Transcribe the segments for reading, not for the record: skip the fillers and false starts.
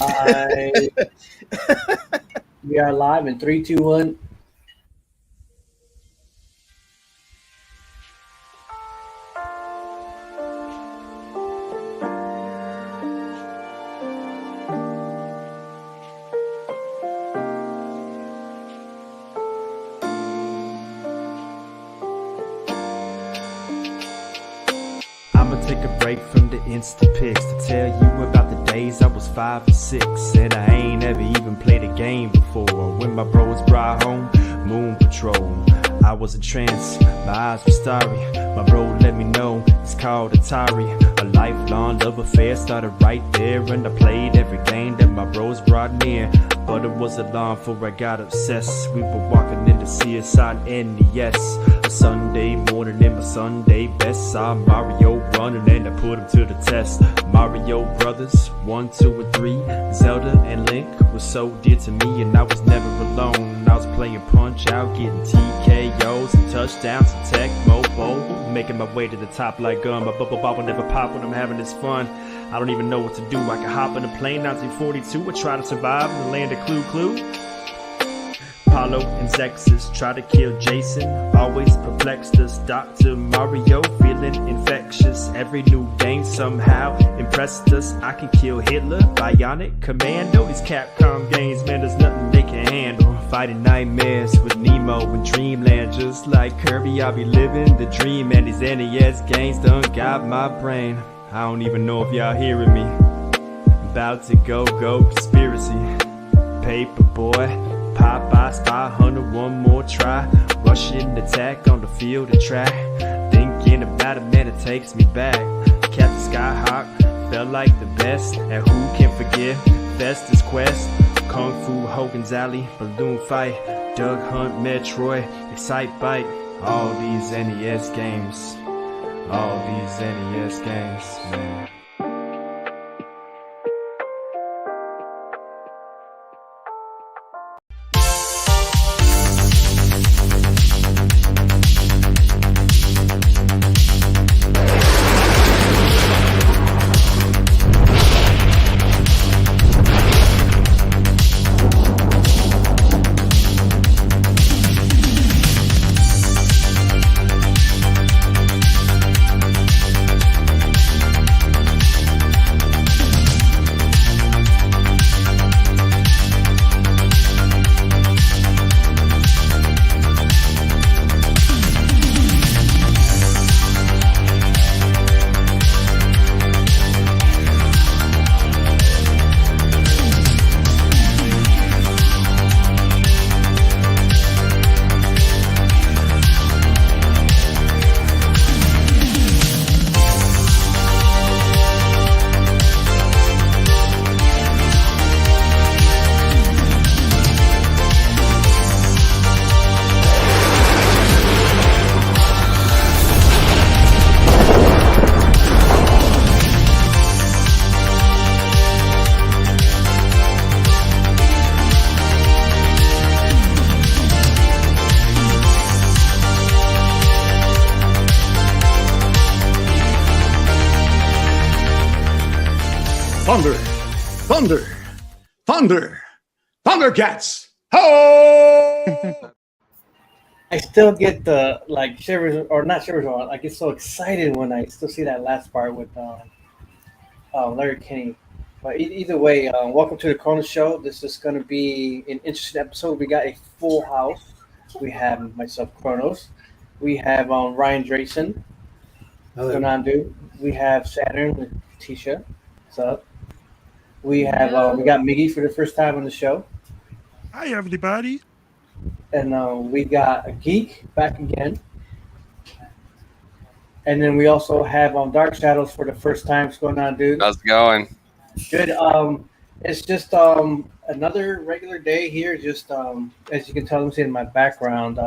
We are live in 3, 2, 1. Take a break from the Insta pics to tell you about the days I was 5 or 6 and I ain't ever even played a game before. When my bros brought home Moon Patrol, I was in trance, my eyes were starry. My bro let me know it's called Atari. A lifelong love affair started right there, and I played every game that my bros brought near. But it wasn't long before I got obsessed. We were walking in to see us on NES. A Sunday morning in my Sunday best, saw Mario running and I put him to the test. Mario Brothers 1, 2, and 3, Zelda and Link was so dear to me, and I was never alone. I was playing Punch Out, getting TKOs and touchdowns and Tecmo Bowl, making my way to the top like gum. My bubble bobble never pop when I'm having this fun. I don't even know what to do. I can hop in a plane 1942 and try to survive in the land of Clue Clue. Apollo and Zexus try to kill Jason, always perplexed us. Dr. Mario feeling infectious. Every new game somehow impressed us. I can kill Hitler, Bionic Commando. These Capcom games, man, there's nothing they can handle. Fighting nightmares with Nemo and Dreamland. Just like Kirby, I'll be living the dream, and these NES games done got my brain. I don't even know if y'all hearing me. About to go conspiracy. Paperboy, Popeye's 500, one more try. Rushing attack on the field of track. Thinking about it, man, it takes me back. Captain Skyhawk felt like the best, and who can forget Festus Quest, Kung Fu Hogan's Alley, Balloon Fight, Duck Hunt, Metroid, Excite Bike. All these NES games, all these NES games, man. Thunder, thunder, thunder, Thundercats! Ho! I still get the shivers, or not shivers. I get so excited when I still see that last part with Larry Kinney. But either way, welcome to the Chronoz Show. This is going to be an interesting episode. We got a full house. We have myself, Chronoz. We have Ryan Drayson. What's going on, dude? We have Saturn with Tisha. What's up? We have we got Miggy for the first time on the show. Hi, everybody. And we got a Geek back again. And then we also have Dark Shadows for the first time. What's going on, dude? How's it going? Good. It's just another regular day here. Just as you can tell, I'm seeing in my background.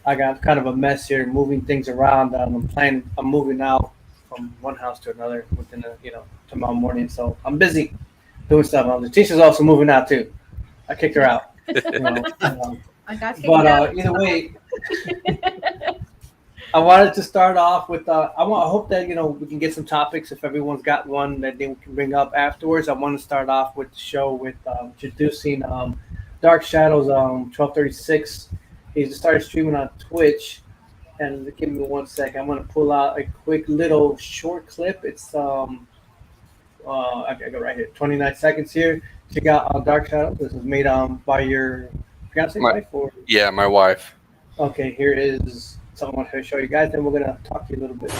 I got kind of a mess here, moving things around. I'm moving out from one house to another within tomorrow morning. So I'm busy doing stuff. Letitia's also moving out too. I kicked her out. I got kicked out. Either way, I wanted to start off with I hope that we can get some topics if everyone's got one that they can bring up afterwards. I want to start off with the show with introducing Dark Shadows 1236. He just started streaming on Twitch, and give me 1 second. I'm gonna pull out a quick little short clip. It's I got right here, 29 seconds here. Check out Dark Shadows. This is made by your fiance, wife, or yeah, my wife. Okay, here is something I want to show you guys. Then we're gonna talk to you a little bit.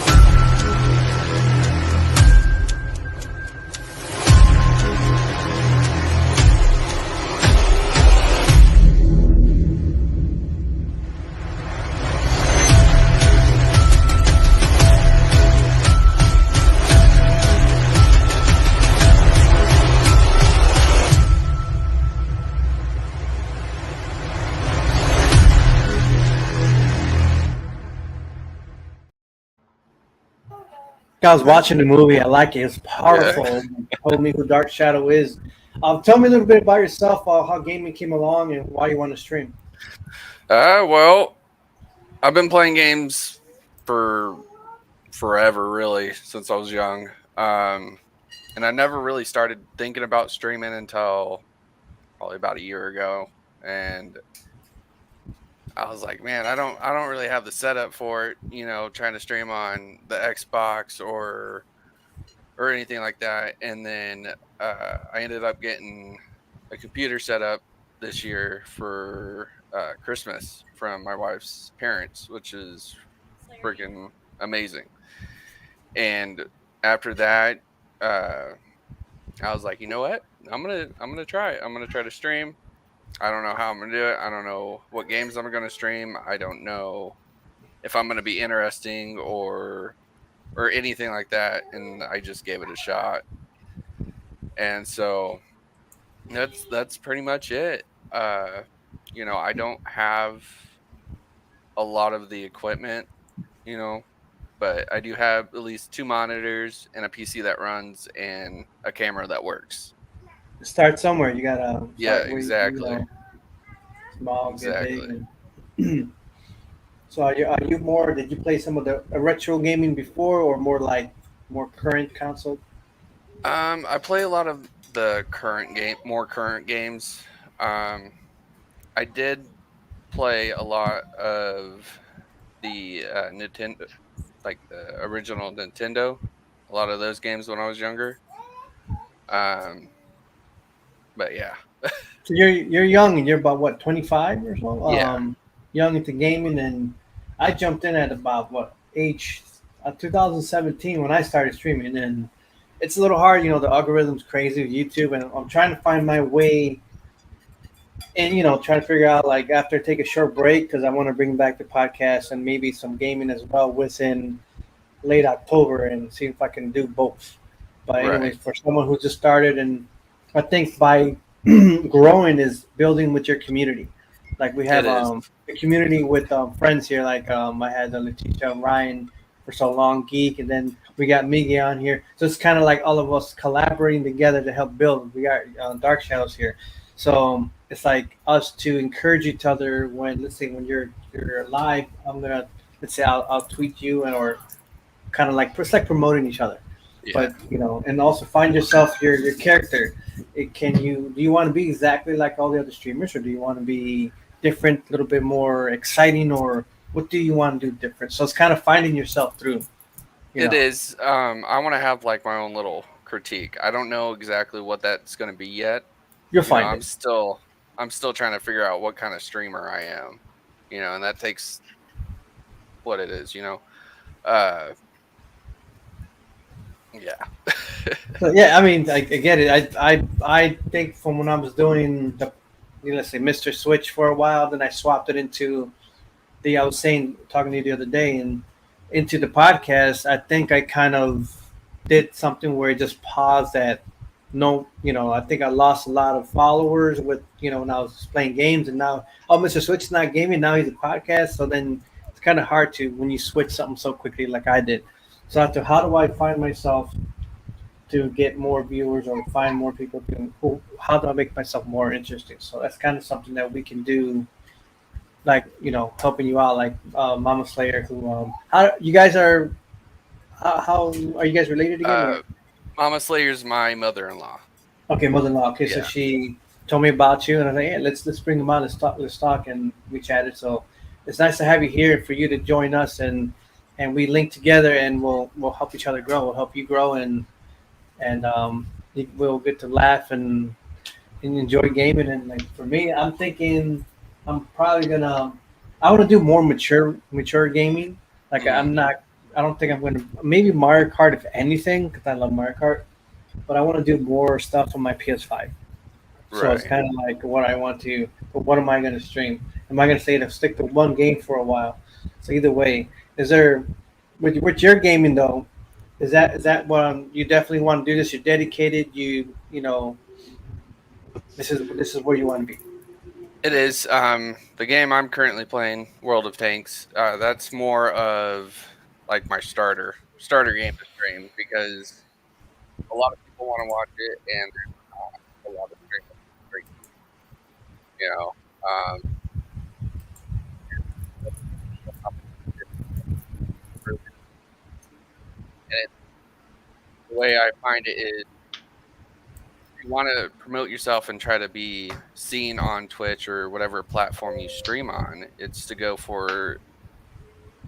I was watching the movie. I like it. It's powerful. Yeah. It told me who Dark Shadow is. Tell me a little bit about yourself, how gaming came along, and why you want to stream. Well, I've been playing games for forever, really, since I was young. And I never really started thinking about streaming until probably about a year ago. And I was like, man, I don't really have the setup for it, trying to stream on the Xbox or anything like that. And then I ended up getting a computer set up this year for Christmas from my wife's parents, which is freaking amazing. And after that, I was like, you know what? I'm gonna try it. I'm gonna try to stream. I don't know how I'm going to do it. I don't know what games I'm going to stream. I don't know if I'm going to be interesting or anything like that. And I just gave it a shot. And so that's pretty much it. I don't have a lot of the equipment, but I do have at least 2 monitors and a PC that runs and a camera that works. Start somewhere. You gotta. Exactly. Small, exactly. Big. So are you more? Did you play some of the retro gaming before, or more current console? I play a lot of the more current games. I did play a lot of the Nintendo, like the original Nintendo. A lot of those games when I was younger. But yeah. So you're young, and you're about what, 25 or so? Yeah. Young into gaming, and I jumped in at about what age? 2017 when I started streaming, and it's a little hard. The algorithm's crazy with YouTube, and I'm trying to find my way. And trying to figure out after I take a short break, because I want to bring back the podcast and maybe some gaming as well within late October, and see if I can do both. But anyways, for someone who just started, and I think by growing is building with your community. Like we have a community with friends here. Like I had LAETITIA and Ryan for so long, Geek, and then we got Miggy on here. So it's kind of like all of us collaborating together to help build. We got Dark Shadows here. So it's like us to encourage each other when, let's say, when you're live, I'll tweet you or kind of it's like promoting each other. Yeah. But and also find yourself your character. Do you want to be exactly like all the other streamers, or do you want to be different, a little bit more exciting, or what do you want to do different? So it's kind of finding yourself through. It is. I want to have my own little critique. I don't know exactly what that's going to be yet. You'll find it. I'm still trying to figure out what kind of streamer I am, and that takes what it is, Yeah. So, yeah, I mean, I get it. I think from when I was doing let's say Mr. Switch for a while, then I swapped it into I was talking to you the other day, and into the podcast. I think I kind of did something where it just paused at I think I lost a lot of followers with, when I was playing games, and now, Mr. Switch is not gaming, now he's a podcast. So then it's kind of hard when you switch something so quickly like I did. So how do I find myself to get more viewers or find more people how do I make myself more interesting? So that's kind of something that we can do like helping you out, like Mama Slayer, who how you guys are how are you guys related again? Or? Mama Slayer's my mother-in-law. Okay, mother-in-law. Okay, so Yeah. she told me about you, and I was like, yeah, let's bring him on. Let's talk, and we chatted. So it's nice to have you here for you to join us, and we link together, and we'll help each other grow. We'll help you grow, and we'll get to laugh and enjoy gaming. And like for me, I'm thinking I'm probably gonna I want to do more mature gaming. Like I don't think I'm gonna maybe Mario Kart if anything because I love Mario Kart, but I want to do more stuff on my PS5. So it's Right. kind of like what I want to. But what am I going to stream? Am I going to stay to stick to one game for a while? So either way, is there with your gaming though? Is that what you definitely want to do? This you're dedicated. This is where you want to be. It is. The game I'm currently playing, World of Tanks, that's more of like my starter game to stream because a lot of people want to watch it and there's not a lot of streaming. You know, and the way I find it is you want to promote yourself and try to be seen on Twitch or whatever platform you stream on, it's to go for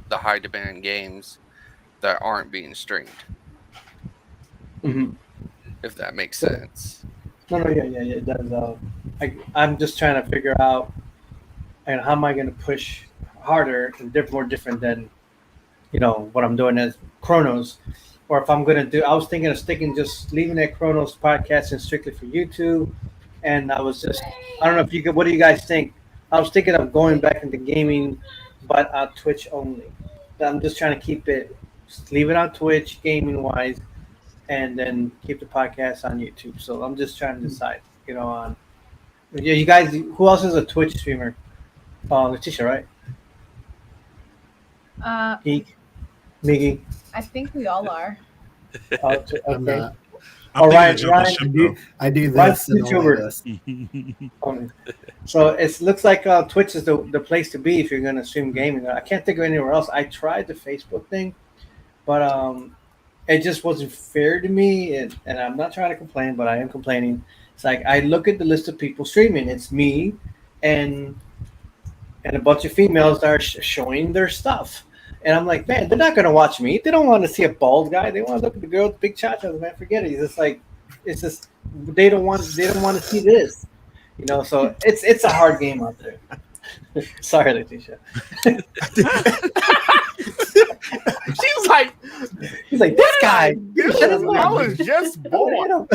the high demand games that aren't being streamed, Mm-hmm. if that makes sense. No, yeah, it does. I'm just trying to figure out, and how am I going to push harder and more different than what I'm doing as Chronoz, or if I'm going to do. I was thinking of just leaving that Chronoz podcast and strictly for YouTube, and I don't know if you could. What do you guys think? I was thinking of going back into gaming, but on Twitch only. I'm just trying to just leave it on Twitch gaming wise, and then keep the podcast on YouTube. So I'm just trying to decide, on. Yeah, you guys. Who else is a Twitch streamer? Letitia, right? Geek, Miggy. I think we all are. Okay. I'm not. All right, Jumbo Ryan. Shimbo. I do Ryan's this and only YouTuber. this. So it looks like Twitch is the place to be if you're going to stream gaming. I can't think of anywhere else. I tried the Facebook thing, but it just wasn't fair to me. And I'm not trying to complain, but I am complaining. It's like I look at the list of people streaming. It's me and a bunch of females that are showing their stuff. And I'm like, man, they're not going to watch me. They don't want to see a bald guy. They want to look at the girl with big chachas. Man, forget it. It's just they don't want to see this. So it's a hard game out there. Sorry, Letitia. She's like, He's like, this guy. I was just born.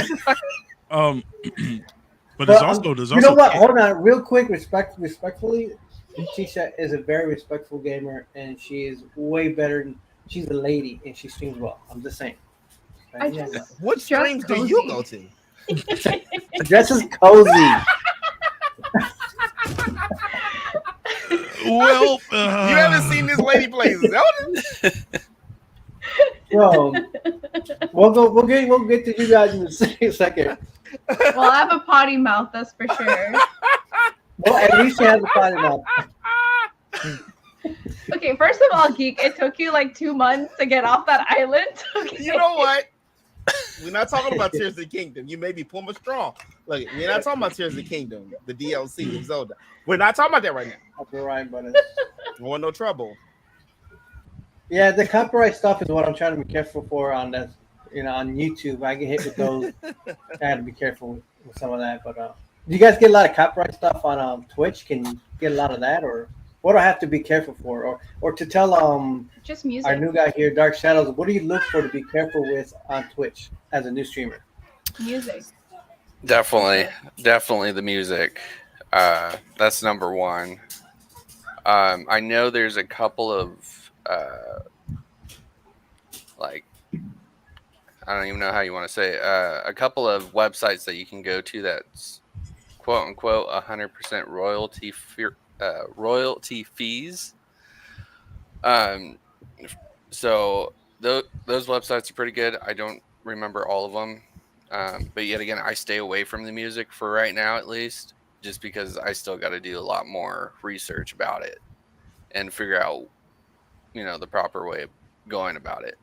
But there's also you know what? Hold on, real quick. Respectfully, Letitia is a very respectful gamer, and she is way better. She's a lady, and she streams well. I'm just saying. I just What Just streams do you go to? Dress is cozy. well, You haven't seen this lady play Zelda? Yo, we'll get to you guys in a second. well, I have a potty mouth, that's for sure. Well, at least she has a potty mouth. Okay, first of all, Geek, it took you like 2 months to get off that island. Okay. You know what? We're not talking about Tears of the Kingdom. You may be Puma Strong. Look, we're not talking about Tears of the Kingdom, the DLC of Zelda. We're not talking about that right now. Copyright, but I want no trouble. yeah, the copyright stuff is what I'm trying to be careful for on that. On YouTube, I get hit with those. I had to be careful with some of that. But do you guys get a lot of copyright stuff on Twitch? Can you get a lot of that, or what do I have to be careful for, or to tell Just music. our new guy here, Dark Shadows, what do you look for to be careful with on Twitch as a new streamer? Music. Definitely the music. That's number one. I know there's a couple of like, I don't even know how you want to say it, a couple of websites that you can go to that's quote unquote 100% royalty fees. So those websites are pretty good. I don't remember all of them, but yet again, I stay away from the music for right now, at least. just because I still got to do a lot more research about it and figure out, the proper way of going about it.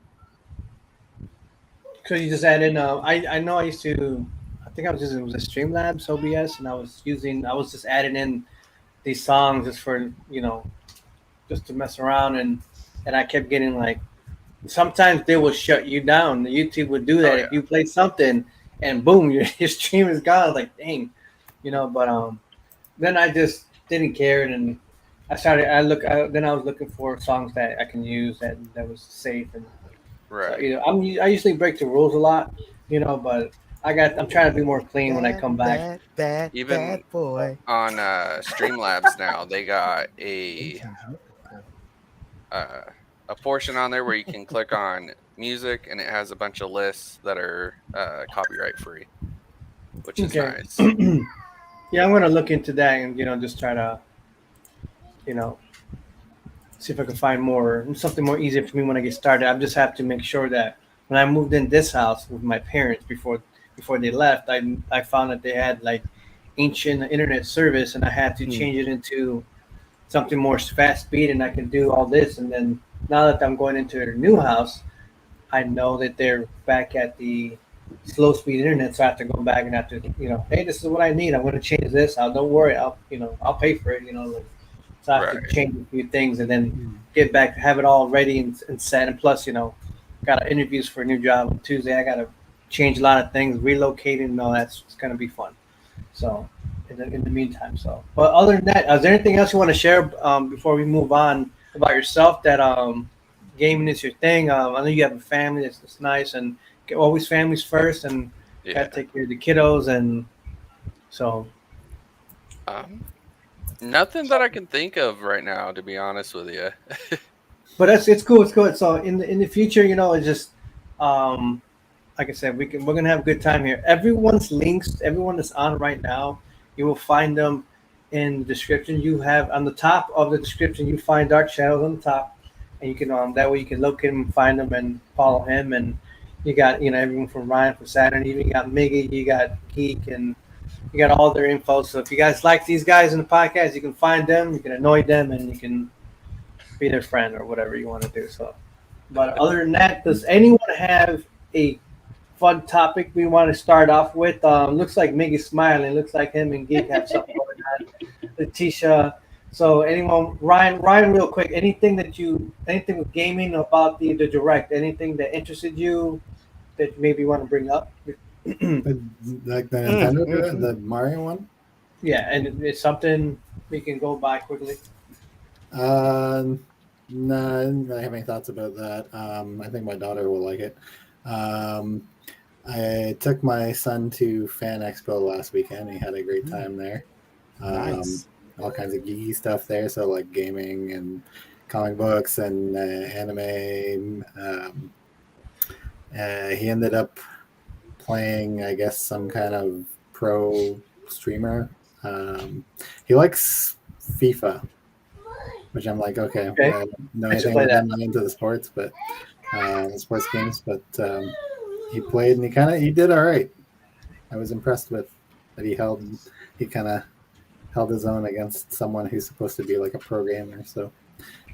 Could you just add in? I know I used to. I think I was using, it was a Streamlabs OBS, and I was just adding in these songs just for just to mess around, and I kept getting like, sometimes they will shut you down. The YouTube would do that. Oh, yeah. If you play something and boom, your stream is gone. I was like, dang, but then I just didn't care, and then I was looking for songs that I can use that was safe, and Right. so, I usually break the rules a lot, but I'm trying to be more clean when I come back. Even on Streamlabs now, they got a portion on there where you can click on music, and it has a bunch of lists that are copyright free, which is nice. Yeah, I'm gonna look into that and just try to see if I can find something more easier for me when I get started. I just have to make sure that when I moved in this house with my parents before they left, I found that they had like ancient internet service, and I had to change it into something more fast speed, and I can do all this. And then now that I'm going into their new house, I know that they're back at the slow speed internet, so I have to go back and have to, hey, this is what I need. I'm going to change this. Don't worry, I'll pay for it. So I have to change a few things and then get back, have it all ready and set. And plus, got interviews for a new job on Tuesday. I got to change a lot of things, relocating, and all that's going to be fun. So in the meantime, but other than that, is there anything else you want to share before we move on about yourself that gaming is your thing? I know you have a family. That's nice, and always families first, and gotta take care of the kiddos, and so. Nothing that I can think of right now, to be honest with you. But it's cool. It's cool. So in the future, it's just like I said, we're gonna have a good time here. Everyone's links, everyone that's on right now, you will find them in the description. You have on the top of the description, you find Dark Shadows on the top, and you can that way you can locate him and find him and follow him. And you got everyone from Ryan from Saturn, even you got Miggy, you got Geek, and you got all their info. So if you guys like these guys in the podcast, you can find them, you can annoy them, and you can be their friend or whatever you want to do. So, but other than that, does anyone have a fun topic we want to start off with? Looks like Miggy's smiling. Looks like him and Geek have something going on. LAETITIA. So anyone, Ryan, real quick, anything with gaming about the direct, anything that interested you that maybe you want to bring up? Like the Nintendo, the Mario one? Yeah, and it's something we can go by quickly. No, I didn't really have any thoughts about that. I think my daughter will like it. I took my son to Fan Expo last weekend. He had a great time there. Nice. All kinds of geeky stuff there. So like gaming and comic books and anime. He ended up playing, I guess, some kind of pro streamer. He likes FIFA, which I'm like, okay. I don't know anything about that. I'm not into the sports, but sports games. But he played and he did all right. I was impressed with that. He kind of held his own against someone who's supposed to be like a pro gamer. So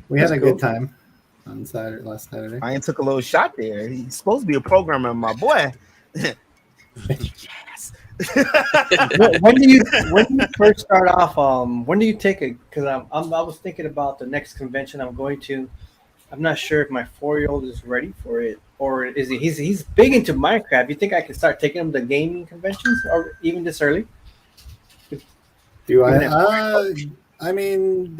we had a good time on last Saturday. I took a little shot there. He's supposed to be a programmer, my boy. Yes. when do you first start off? When do you take it? Because I was thinking about the next convention I'm going to. I'm not sure if my 4-year-old is ready for it, or is he? He's big into Minecraft. You think I can start taking him to gaming conventions, or even this early? Do I? I mean,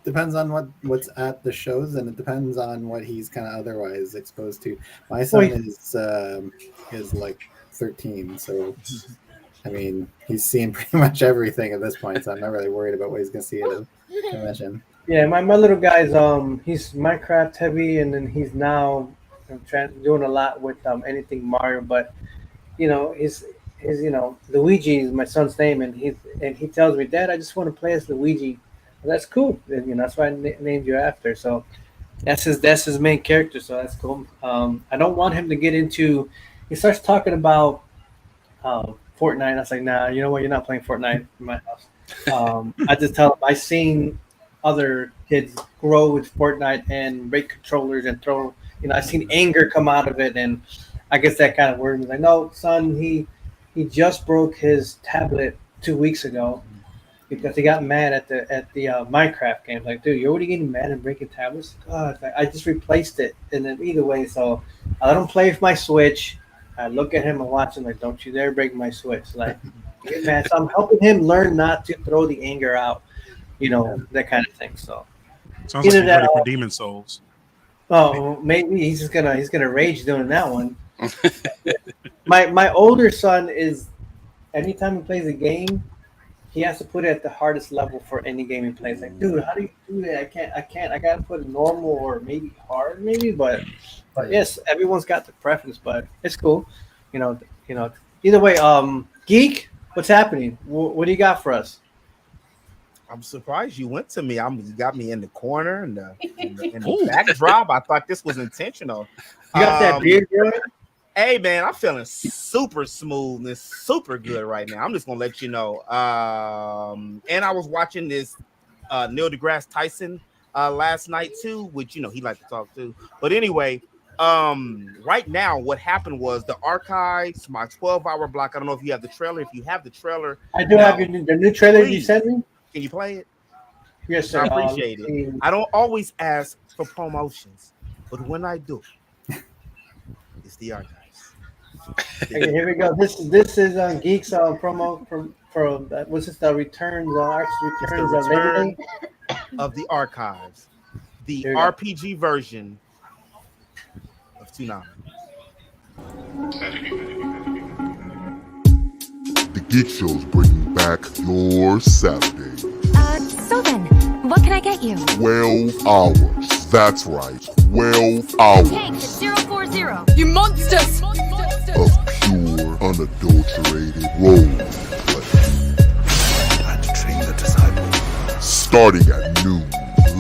depends on what's at the shows, and it depends on what he's kind of otherwise exposed to. My son is like 13, so I mean, he's seen pretty much everything at this point. So I'm not really worried about what he's gonna see at a convention. Yeah, my little guy's he's Minecraft heavy, and then he's now doing a lot with anything Mario. But his Luigi is my son's name, and he tells me, Dad, I just want to play as Luigi. Well, that's cool. That's why I named you after. So that's his main character. So that's cool. I don't want him to get into. He starts talking about Fortnite. I was like, nah, you know what? You're not playing Fortnite in my house. I just tell them I seen other kids grow with Fortnite and break controllers and throw. I seen anger come out of it, and I guess that kind of worried me. Like, no, son, he just broke his tablet 2 weeks ago because he got mad at the Minecraft game. Like, dude, you're already getting mad and breaking tablets? God, I just replaced it. And then either way, so I let him play with my Switch. I look at him and watch him like, don't you dare break my Switch. Like, get mad. So I'm helping him learn not to throw the anger out, that kind of thing. So Sounds like you're ready for Demon Souls. oh, maybe he's gonna rage doing that one. My older son is, anytime he plays a game, he has to put it at the hardest level for any game he plays. Like, dude, how do you do that? I can't. I gotta put it normal or maybe hard, maybe. But yes, everyone's got the preference, but it's cool. Either way, Geek, what's happening? What do you got for us? I'm surprised you went to me. You got me in the corner and the backdrop. I thought this was intentional. You got that beard, girl? Hey man, I'm feeling super smooth and super good right now. I'm just gonna let you know. And I was watching this Neil deGrasse Tyson last night too, which he liked to talk to. But anyway, right now what happened was the archives, my 12-hour block. I don't know if you have the trailer. If you have the trailer, I do have the new trailer you sent me. Can you play it? Yes, sir. I appreciate it. I don't always ask for promotions, but when I do, it's the archives. Okay, here we go. This is Geeks promo from what's this? The returns, Arts returns the return of the archives, the RPG version of Toonami. The Geek Show's bringing back your Saturday. So then, what can I get you? 12 hours. That's right, 12 hours. Tanks at 040. You monsters! Of pure, unadulterated roleplay. Time to train the disciple. Starting at noon,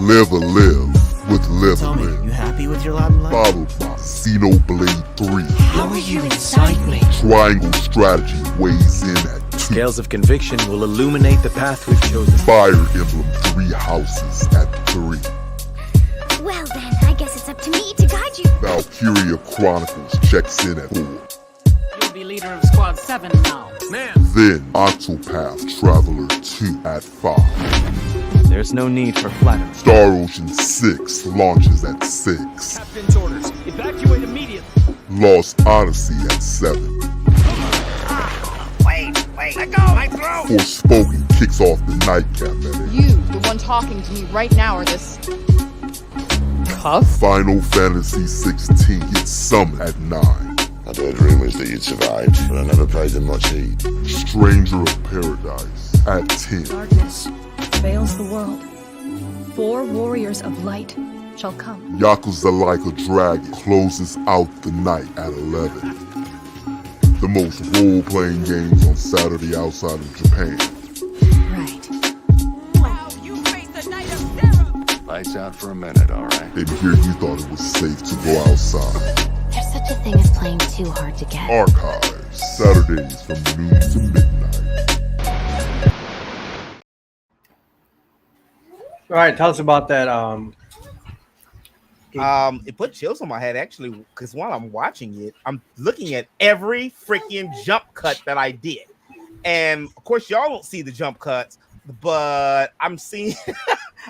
Live a Live with Live a Live. You happy with your lot in life? Followed by Xenoblade 3. How are you inside me? Triangle Strategy weighs in at 2. Scales of conviction will illuminate the path we've chosen. Fire Emblem 3 Houses at 3. Well then, I guess it's up to me to guide you. Valkyria Chronicles checks in at 4. You'll be leader of Squad 7 now. Man. Then Octopath Traveler 2 at 5. There's no need for flattery. Star Ocean 6 launches at 6. Captain's orders. Evacuate immediately. Lost Odyssey at 7. Wait, let go, my throat! Forspoken kicks off the nightcap at 8. You, the one talking to me right now, are this cuff? Final Fantasy 16 gets summoned at 9. I'd heard rumors that you'd survived, but I never paid them much heed. Stranger of Paradise at 10. Darkness veils the world. 4 warriors of light shall come. Yakuza Like a Dragon closes out the night at 11. The most role-playing games on Saturday outside of Japan. Right. Wow, you faced the night of terror! Lights out for a minute, all right? And here you thought it was safe to go outside. There's such a thing as playing too hard to get. Archives, Saturdays from noon to midnight. All right, tell us about that. It put chills on my head actually, because while I'm watching it, I'm looking at every freaking jump cut that I did, and of course y'all don't see the jump cuts, but I'm seeing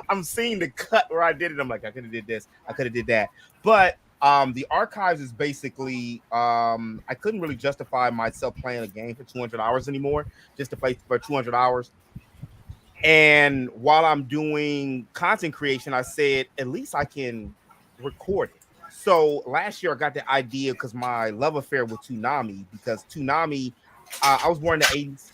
I'm seeing the cut where I did it. I'm like, I could have did this, I could have did that, but the archives is basically I couldn't really justify myself playing a game for 200 hours anymore, just to play for 200 hours. And while I'm doing content creation, I said at least I can record it. So last year I got the idea because my love affair with Toonami, because Toonami, I was born in the 80s.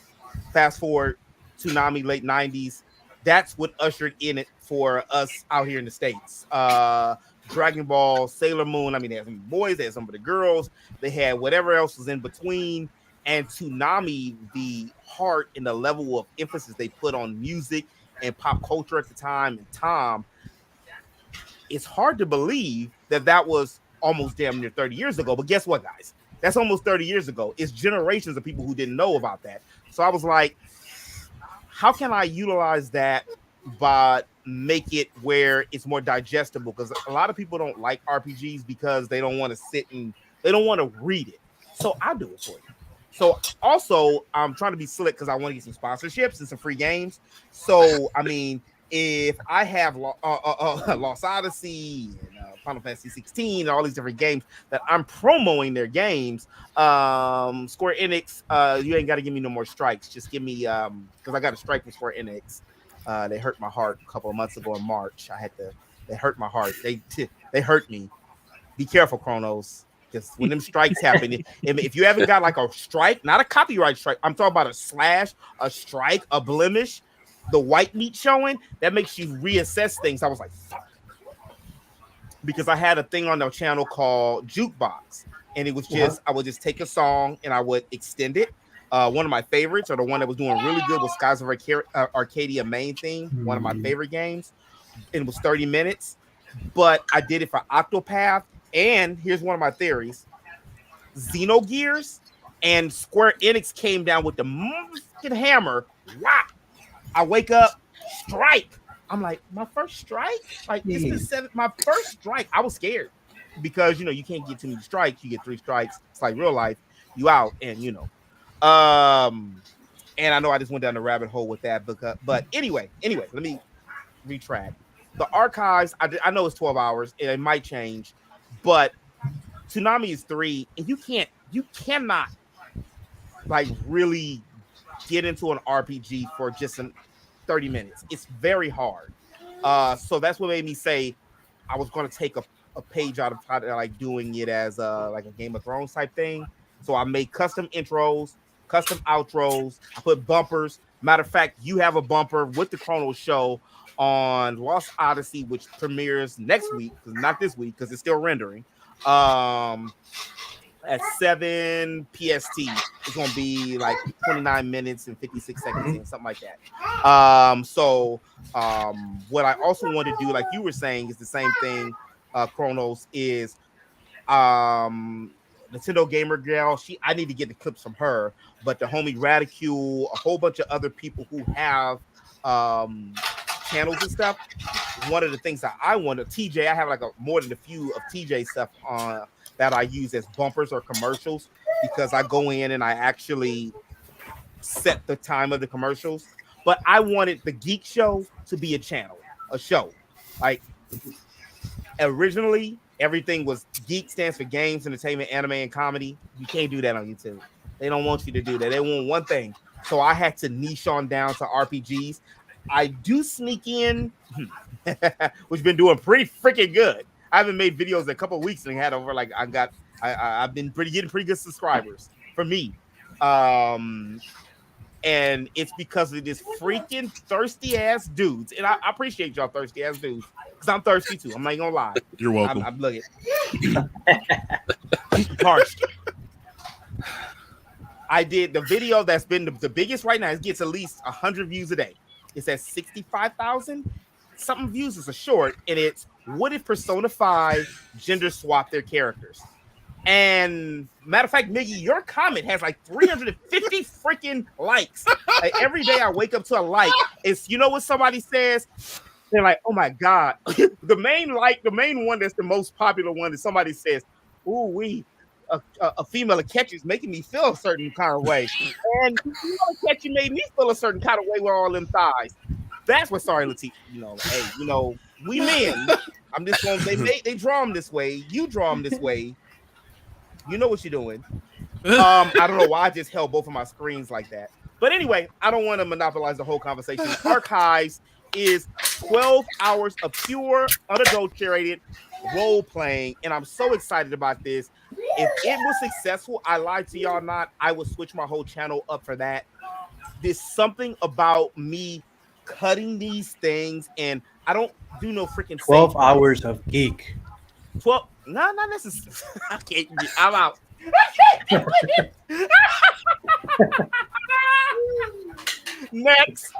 Fast forward, Toonami, late 90s. That's what ushered in it for us out here in the States. Dragon Ball, Sailor Moon. I mean, they had some boys, they had some of the girls, they had whatever else was in between. And Toonami, the heart and the level of emphasis they put on music and pop culture at the time, and Tom, it's hard to believe that that was almost damn near 30 years ago. But guess what, guys? That's almost 30 years ago. It's generations of people who didn't know about that. So I was like, how can I utilize that but make it where it's more digestible? Because a lot of people don't like RPGs because they don't want to sit and they don't want to read it. So I'll do it for you. So also, I'm trying to be slick because I want to get some sponsorships and some free games. So, I mean, if I have Lost Odyssey and Final Fantasy 16 and all these different games that I'm promoting their games, Square Enix, you ain't got to give me no more strikes. Just give me, because I got a strike from Square Enix. They hurt my heart a couple of months ago in March. They hurt my heart. They hurt me. Be careful, Chronoz. Because when them strikes happen, if you haven't got like a strike, not a copyright strike, I'm talking about a slash, a strike, a blemish, the white meat showing, that makes you reassess things. I was like, fuck. Because I had a thing on the channel called Jukebox, and it was just, I would just take a song and I would extend it. One of my favorites, or the one that was doing really good, was Skies of Arcadia main theme, one of my favorite games. It was 30 minutes, but I did it for Octopath. And here's one of my theories: Xenogears and Square Enix came down with the motherfucking hammer. Wow! I wake up, strike. I'm like, my first strike? Like, this is my first strike. I was scared because, you know, you can't get too many strikes. You get 3 strikes. It's like real life. You out, and you know. And I know I just went down the rabbit hole with that, but anyway, let me retract. The archives, I know it's 12 hours, and it might change. But Toonami is 3, and you cannot like really get into an RPG for just 30 minutes. It's very hard. So that's what made me say I was going to take a page out of like doing it as like a Game of Thrones type thing. So I made custom intros, custom outros. I put bumpers. Matter of fact, you have a bumper with the Chronoz Show on Lost Odyssey, which premieres next week, not this week because it's still rendering. At 7 PST, it's gonna be like 29 minutes and 56 seconds, something like that. So what I also want to do, like you were saying, is the same thing. Chronoz is Nintendo Gamer Girl. I need to get the clips from her, but the homie Radicule, a whole bunch of other people who have channels and stuff. One of the things that I wanted, TJ, I have like more than a few of TJ stuff on that I use as bumpers or commercials, because I go in and I actually set the time of the commercials. But I wanted the Geek Show to be a channel, a show. Like originally, everything was geek stands for games, entertainment, anime, and comedy. You can't do that on YouTube. They don't want you to do that. They want one thing. So I had to niche on down to RPGs. I do sneak in, which been doing pretty freaking good. I haven't made videos in a couple of weeks and had over like I've been getting pretty good subscribers for me. And it's because of this freaking thirsty ass dudes. And I appreciate y'all thirsty ass dudes, because I'm thirsty too. I'm not gonna lie. You're welcome. I'm looking. Parched. I did the video that's been the biggest right now. It gets at least 100 views a day. It's at 65,000 something views. It's a short, and it's what if Persona 5 gender swap their characters? And matter of fact, Miggy, your comment has like 350 freaking likes. Like every day I wake up to a like. It's, you know what somebody says? They're like, oh my God. the main one that's the most popular one is somebody says, ooh, a female Akechi is making me feel a certain kind of way. And Akechi made me feel a certain kind of way with all them thighs. That's what sorry, LAETITIA. You know, hey, you know, we men. I'm just going to they draw them this way. You draw them this way. You know what you're doing. I don't know why I just held both of my screens like that. But anyway, I don't want to monopolize the whole conversation. Archives is 12 hours of pure, unadulterated role playing, and I'm so excited about this. If it was successful, I lied to y'all not, I would switch my whole channel up for that. There's something about me cutting these things, and I don't do no freaking 12 hours of geek. 12, no, not necessarily. I can't. I'm out. Next.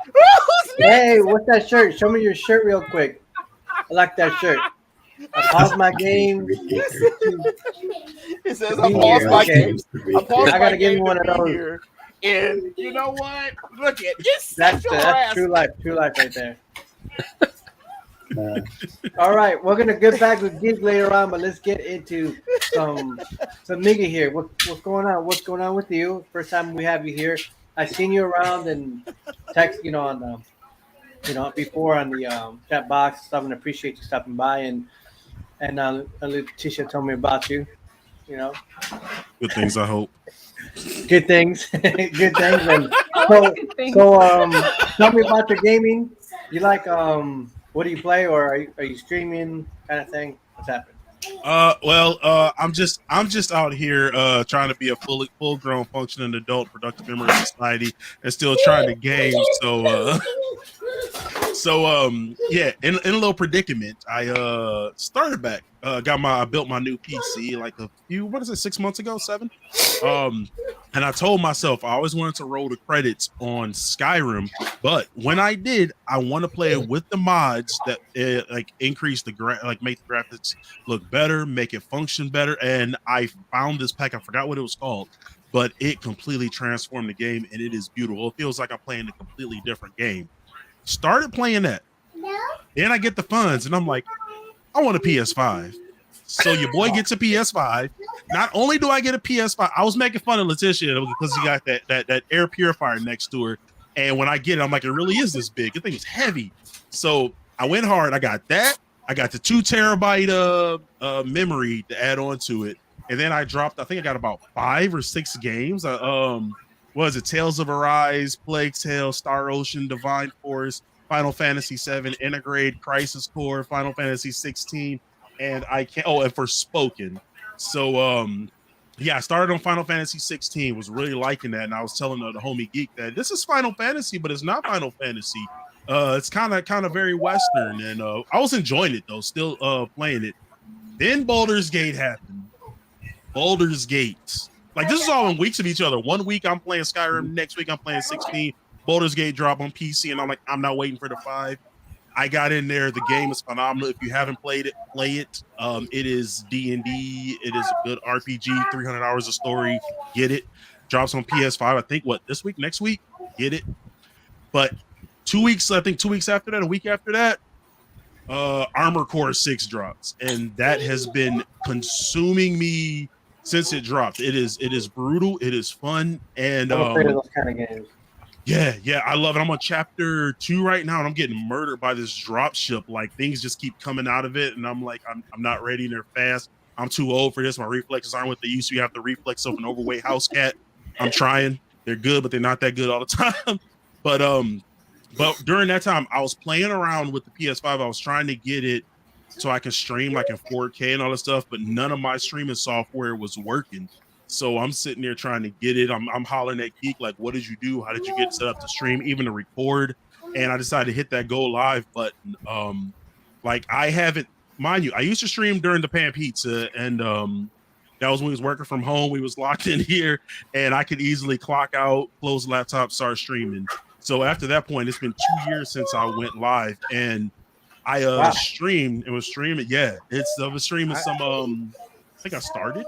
Hey, what's that shirt? Show me your shirt real quick. I like that shirt. I paused my game. It says I paused my game. I gotta give you one of those. Here, and you know what? Look at this. That's true life right there. All right, we're gonna get back with Geek later on, but let's get into some nigga here. What's going on? What's going on with you? First time we have you here. I seen you around and text, on the, before on the chat box and stuff, and appreciate you stopping by. And LAETITIA told me about you. Good things, I hope. Good things, good things. And so, tell me about your gaming. You like what do you play, or are you streaming, kind of thing? What's happening? I'm just out here trying to be a full grown functioning adult, productive member of society, and still trying to game. Yeah, in a little predicament. I started back. I built my new PC like 6 months ago, 7. And I told myself I always wanted to roll the credits on Skyrim, but when I did, I want to play it with the mods that increase the make the graphics look better, make it function better. And I found this pack. I forgot what it was called, but it completely transformed the game, and it is beautiful. It feels like I'm playing a completely different game. Started playing that. Then I get the funds, and I'm like, I want a PS5. So your boy gets a PS5. Not only do I get a PS5, I was making fun of LAETITIA because he got that air purifier next to her. And when I get it, I'm like, it really is this big. The thing is heavy. So I went hard. I got that. I got the 2 terabyte memory to add on to it. And then I dropped, I think I got about 5 or 6 games. What was it? Tales of Arise, Plague Tale, Star Ocean, Divine Force, Final Fantasy 7, Integrate, Crisis Core, Final Fantasy 16, and and Forspoken. So I started on Final Fantasy 16, was really liking that, and I was telling the homie Geek that this is Final Fantasy, but it's not Final Fantasy. It's kind of very Western, and I was enjoying it though, still playing it. Then Baldur's Gate happened. Baldur's Gate. Like, this is all in weeks of each other. 1 week I'm playing Skyrim, next week I'm playing 16. Baldur's Gate drop on PC, and I'm like, I'm not waiting for the 5. I got in there. The game is phenomenal. If you haven't played it, play it. It is D&D. It is a good RPG. 300 hours of story. Get it. Drops on PS5. I think this week, next week. Get it. But 2 weeks. I think 2 weeks after that, a week after that, Armor Core 6 drops, and that has been consuming me since it dropped. It is brutal. It is fun, and I'm afraid of those kind of games. Yeah, I love it. I'm on chapter 2 right now, and I'm getting murdered by this drop ship. Like, things just keep coming out of it, and I'm like, I'm not ready. And they're fast. I'm too old for this. My reflexes aren't what they used to be. You have the reflex of an overweight house cat. I'm trying. They're good, but they're not that good all the time. But during that time, I was playing around with the PS5. I was trying to get it so I can stream like in 4K and all that stuff, but none of my streaming software was working. So I'm sitting there trying to get it. I'm hollering at Geek, like, what did you do? How did you get set up to stream, even to record? And I decided to hit that go live button. Like, I haven't, mind you, I used to stream during the Pan Pizza, and that was when we was working from home. We was locked in here, and I could easily clock out, close the laptop, start streaming. So after that point, it's been 2 years since I went live, and I streamed and was streaming. Yeah, I was streaming some. I think I started.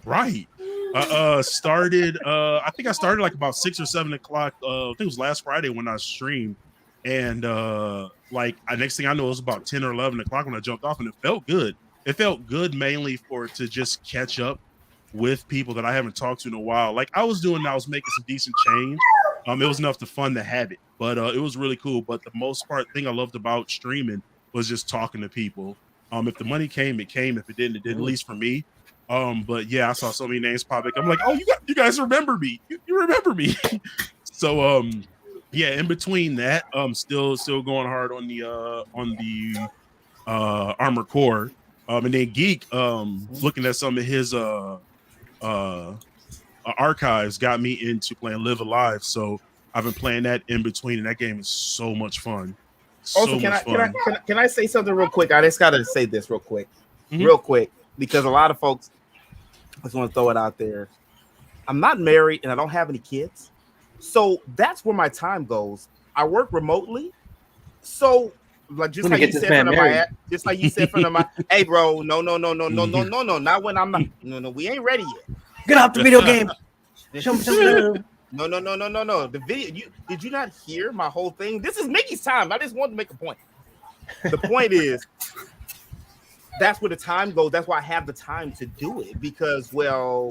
Right. Started. I think I started like about 6 or 7 o'clock. I think it was last Friday when I streamed, and next thing I know, it was about 10 or 11 o'clock when I jumped off, and it felt good. It felt good mainly to just catch up with people that I haven't talked to in a while. Like I was making some decent change. It was enough to fun to have it, but it was really cool. But the most thing I loved about streaming was just talking to people. If the money came, it came. If it didn't, it didn't, at least for me. But yeah, I saw so many names pop up. I'm like, oh, you guys remember me. You remember me. So yeah, in between that, still going hard on the Armor Core. And then Geek, looking at some of his archives, got me into playing Live Alive. So I've been playing that in between, and that game is so much fun. Also, can I say something real quick? I just gotta say this real quick, because a lot of folks, I just want to throw it out there. I'm not married and I don't have any kids, so that's where my time goes. I work remotely, so Like just When like you you get said this man in front of my, married. just like you said in front of my. Hey, bro, no, not when I'm not. No, we ain't ready yet. Get off the video game. Show me some love. No. The video. Did you not hear my whole thing? This is Mickey's time. I just wanted to make a point. The point is, that's where the time goes. That's why I have the time to do it because, well,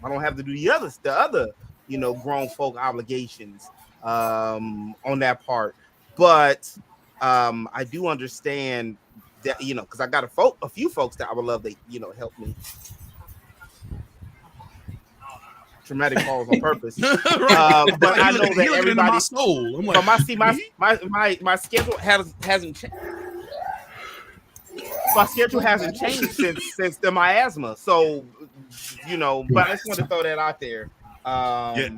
I don't have to do the other, grown folk obligations on that part. But I do understand that, because I got a few folks that I would love to, help me. Traumatic pause on purpose. But I know that everybody. My soul. I'm like, my schedule hasn't changed. My schedule hasn't changed since the miasma. So, but I just want to throw that out there. I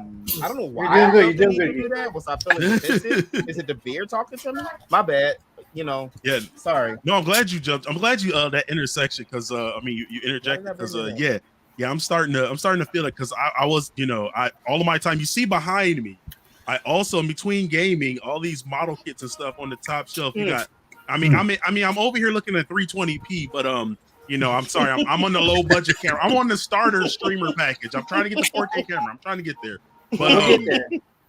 don't know why. You're doing good. That. Was I feeling defensive? Is it the beer talking to me? My bad. Yeah. Sorry. No, I'm glad you jumped. I'm glad you that intersection because you interjected because yeah, I'm starting to feel it because I was all of my time you see behind me. I also in between gaming all these model kits and stuff on the top shelf. You got. I'm over here looking at 320p, but I'm sorry, I'm on the low budget camera. I'm on the starter streamer package. I'm trying to get the 4K camera. I'm trying to get there. But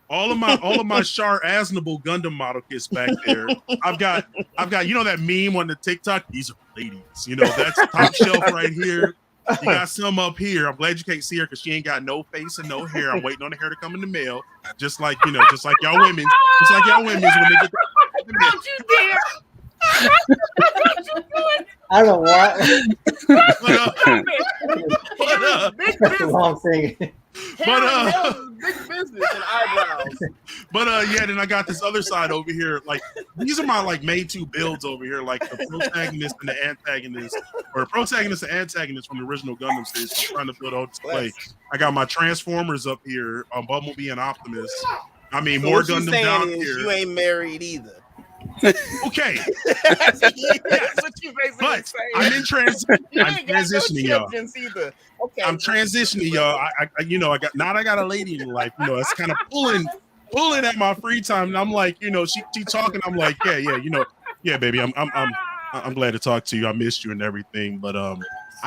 all of my Char Aznable Gundam model kits back there. I've got that meme on the TikTok. These are ladies. That's top shelf right here. You got some up here. I'm glad you can't see her because she ain't got no face and no hair. I'm waiting on the hair to come in the mail. Just like y'all women. Just like y'all women when they get the mail. Don't you dare! I don't know what. Big That's the wrong thing. big business and eyebrows. Then I got this other side over here. Like these are my made to builds over here, like the protagonist and the antagonist, or protagonist and antagonist from the original Gundam series. So I'm trying to build all display. I got my Transformers up here, Bumblebee and Optimus. So more Gundam down here. You ain't married either. Okay. That's what you basically saying. I'm transitioning, y'all. Okay. I'm transitioning, y'all. I got a lady in life. It's kind of pulling at my free time, and I'm like, she talking. I'm like, yeah, baby. I'm glad to talk to you. I missed you and everything, but I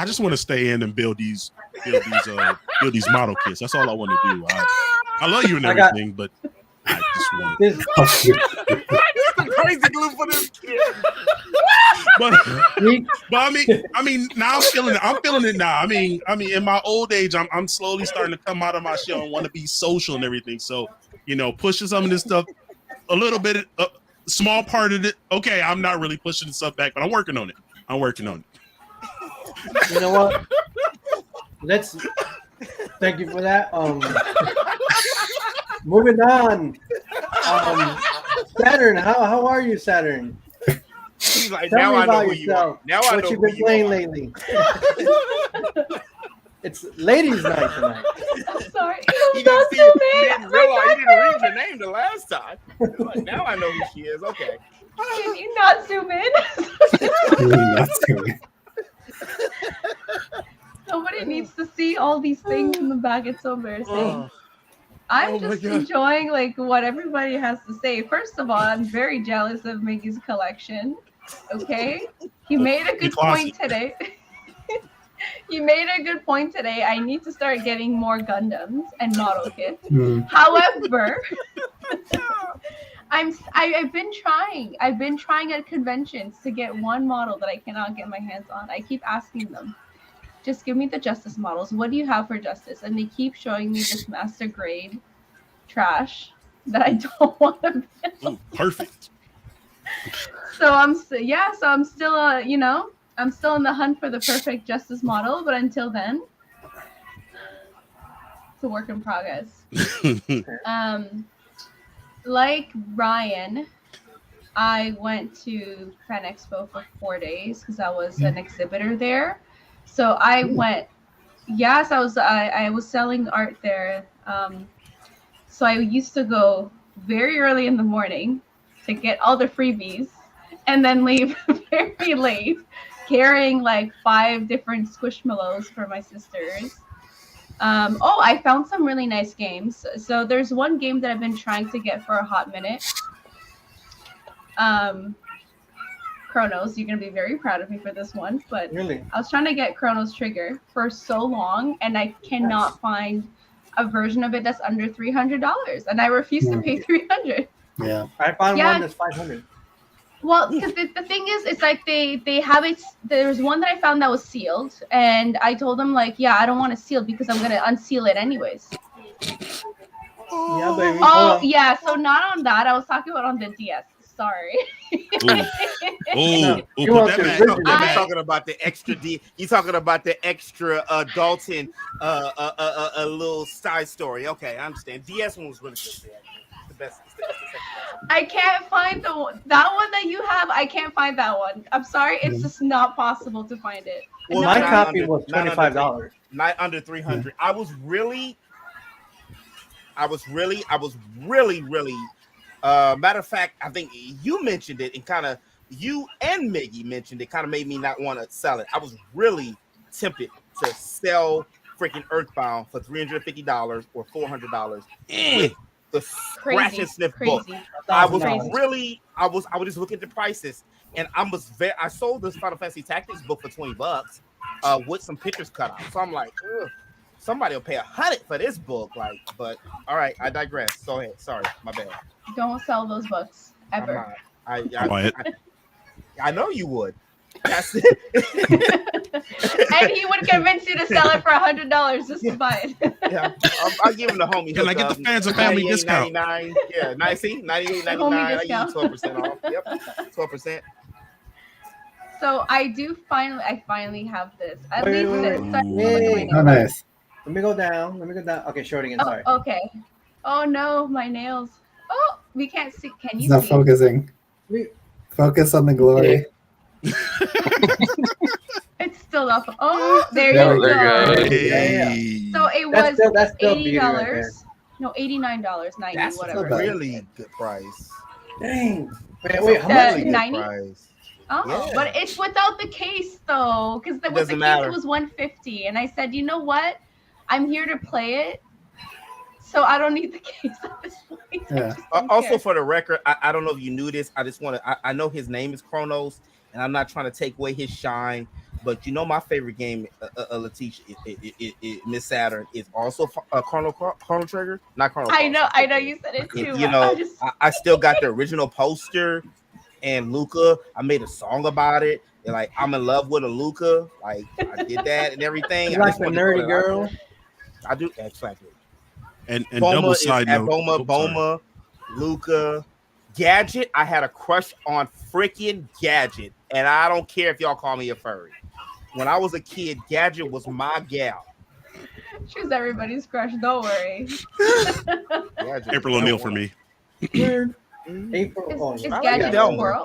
just want to stay in and build these model kits. That's all I want to do. I love you and everything, but I just want. Crazy glue for this kid. but now I'm feeling it now. In my old age, I'm slowly starting to come out of my shell and want to be social and everything. So, pushing some of this stuff a little bit, small part of it. Okay, I'm not really pushing the stuff back, but I'm working on it. You know what? Thank you for that. Moving on. Saturn, how are you, Saturn? He's like, Tell now me I know about who yourself. you are. Now I know what you've who been you playing are. lately. It's ladies' night tonight. I'm sorry. You didn't read your name the last time. Like, now I know who she is. Okay. Can you not zoom in? Nobody needs to see all these things in the back. It's so embarrassing. I'm just enjoying what everybody has to say. First of all, I'm very jealous of Mickey's collection. Okay, he made a good point today. I need to start getting more Gundams and model kits. However, I've been trying at conventions to get one model that I cannot get my hands on. I keep asking them, just give me the Justice models. What do you have for Justice? And they keep showing me this master grade trash that I don't want to build. Ooh, perfect. So I'm still I'm still in the hunt for the perfect Justice model, but until then, it's a work in progress. Like Ryan, I went to Fan Expo for 4 days because I was an exhibitor there. So I went. Yes, I was selling art there. So I used to go very early in the morning to get all the freebies, and then leave very late, carrying 5 different Squishmallows for my sisters. I found some really nice games. So there's one game that I've been trying to get for a hot minute. Chronoz. You're gonna be very proud of me for this one, but Really? I was trying to get Chronoz Trigger for so long, and I cannot find a version of it that's under $300, and I refuse to pay $300. Yeah. I found one that's 500. Well, because the thing is, it's like they have it. There's one that I found that was sealed, and I told them like, yeah, I don't want to seal because I'm gonna unseal it anyways. Yeah, baby. Oh yeah, so not on that. I was talking about on the DS. Sorry. Oh, You want the original. I'm talking about the extra D. You talking about the extra Dalton a little side story. Okay, I understand. DS one was really good. The best. It's the second best. I can't find that one that you have. I can't find that one. I'm sorry, it's just not possible to find it. Well, my copy was $25. Not under 300. I was really. Matter of fact, I think you mentioned it and kind of you and Miggy mentioned it, kind of made me not want to sell it. I was really tempted to sell freaking Earthbound for $350 or $400 with the scratch and sniff book. I was just looking at the prices, and I sold this Final Fantasy Tactics book for $20 with some pictures cut out. So I'm like, ugh. Somebody will pay $100 for this book, like. But all right, I digress. Go ahead. Sorry, my bad. Don't sell those books ever. I know you would. That's it. And he would convince you to sell it for $100 just to buy it. Yeah, I'll give him the homie. Can I get the fans and family discount? 99. Yeah, $98.99. I give you 12% off. Yep, 12%. So I finally have this. At least this. Oh, nice. Let me go down. Okay, show it again. Sorry. Okay. Oh no, my nails. Oh, we can't see. Can you It's not see? focusing. Focus on the glory. It's still not. Oh, there you go. Hey. So it was that's still beauty right $80. there. No, $89.90. That's whatever. a really good price. Dang. Wait, how much? Really good 90? price. Oh, Yeah. but it's without the case though, because with the Doesn't case matter. it was $150, and I said, you know what, I'm here to play it, so I don't need the case at this point. Yeah. Also, for the record, I don't know if you knew this. I just want to. I know his name is Chronoz, and I'm not trying to take away his shine. But you know, my favorite game, LAETITIA, Miss Saturn, is also Chrono Trigger, not Chrono. I know, you said it too. You know, I still got the original poster. And Luca, I made a song about it. And like, I'm in love with a Luca. Like, I did that and everything. You like a nerdy girl? I do, exactly. And Boma double is side at note. Boma, Luca, Gadget. I had a crush on freaking Gadget, and I don't care if y'all call me a furry. When I was a kid, Gadget was my gal. She's everybody's crush. Don't worry. April O'Neil for me. April. Is Gadget a squirrel?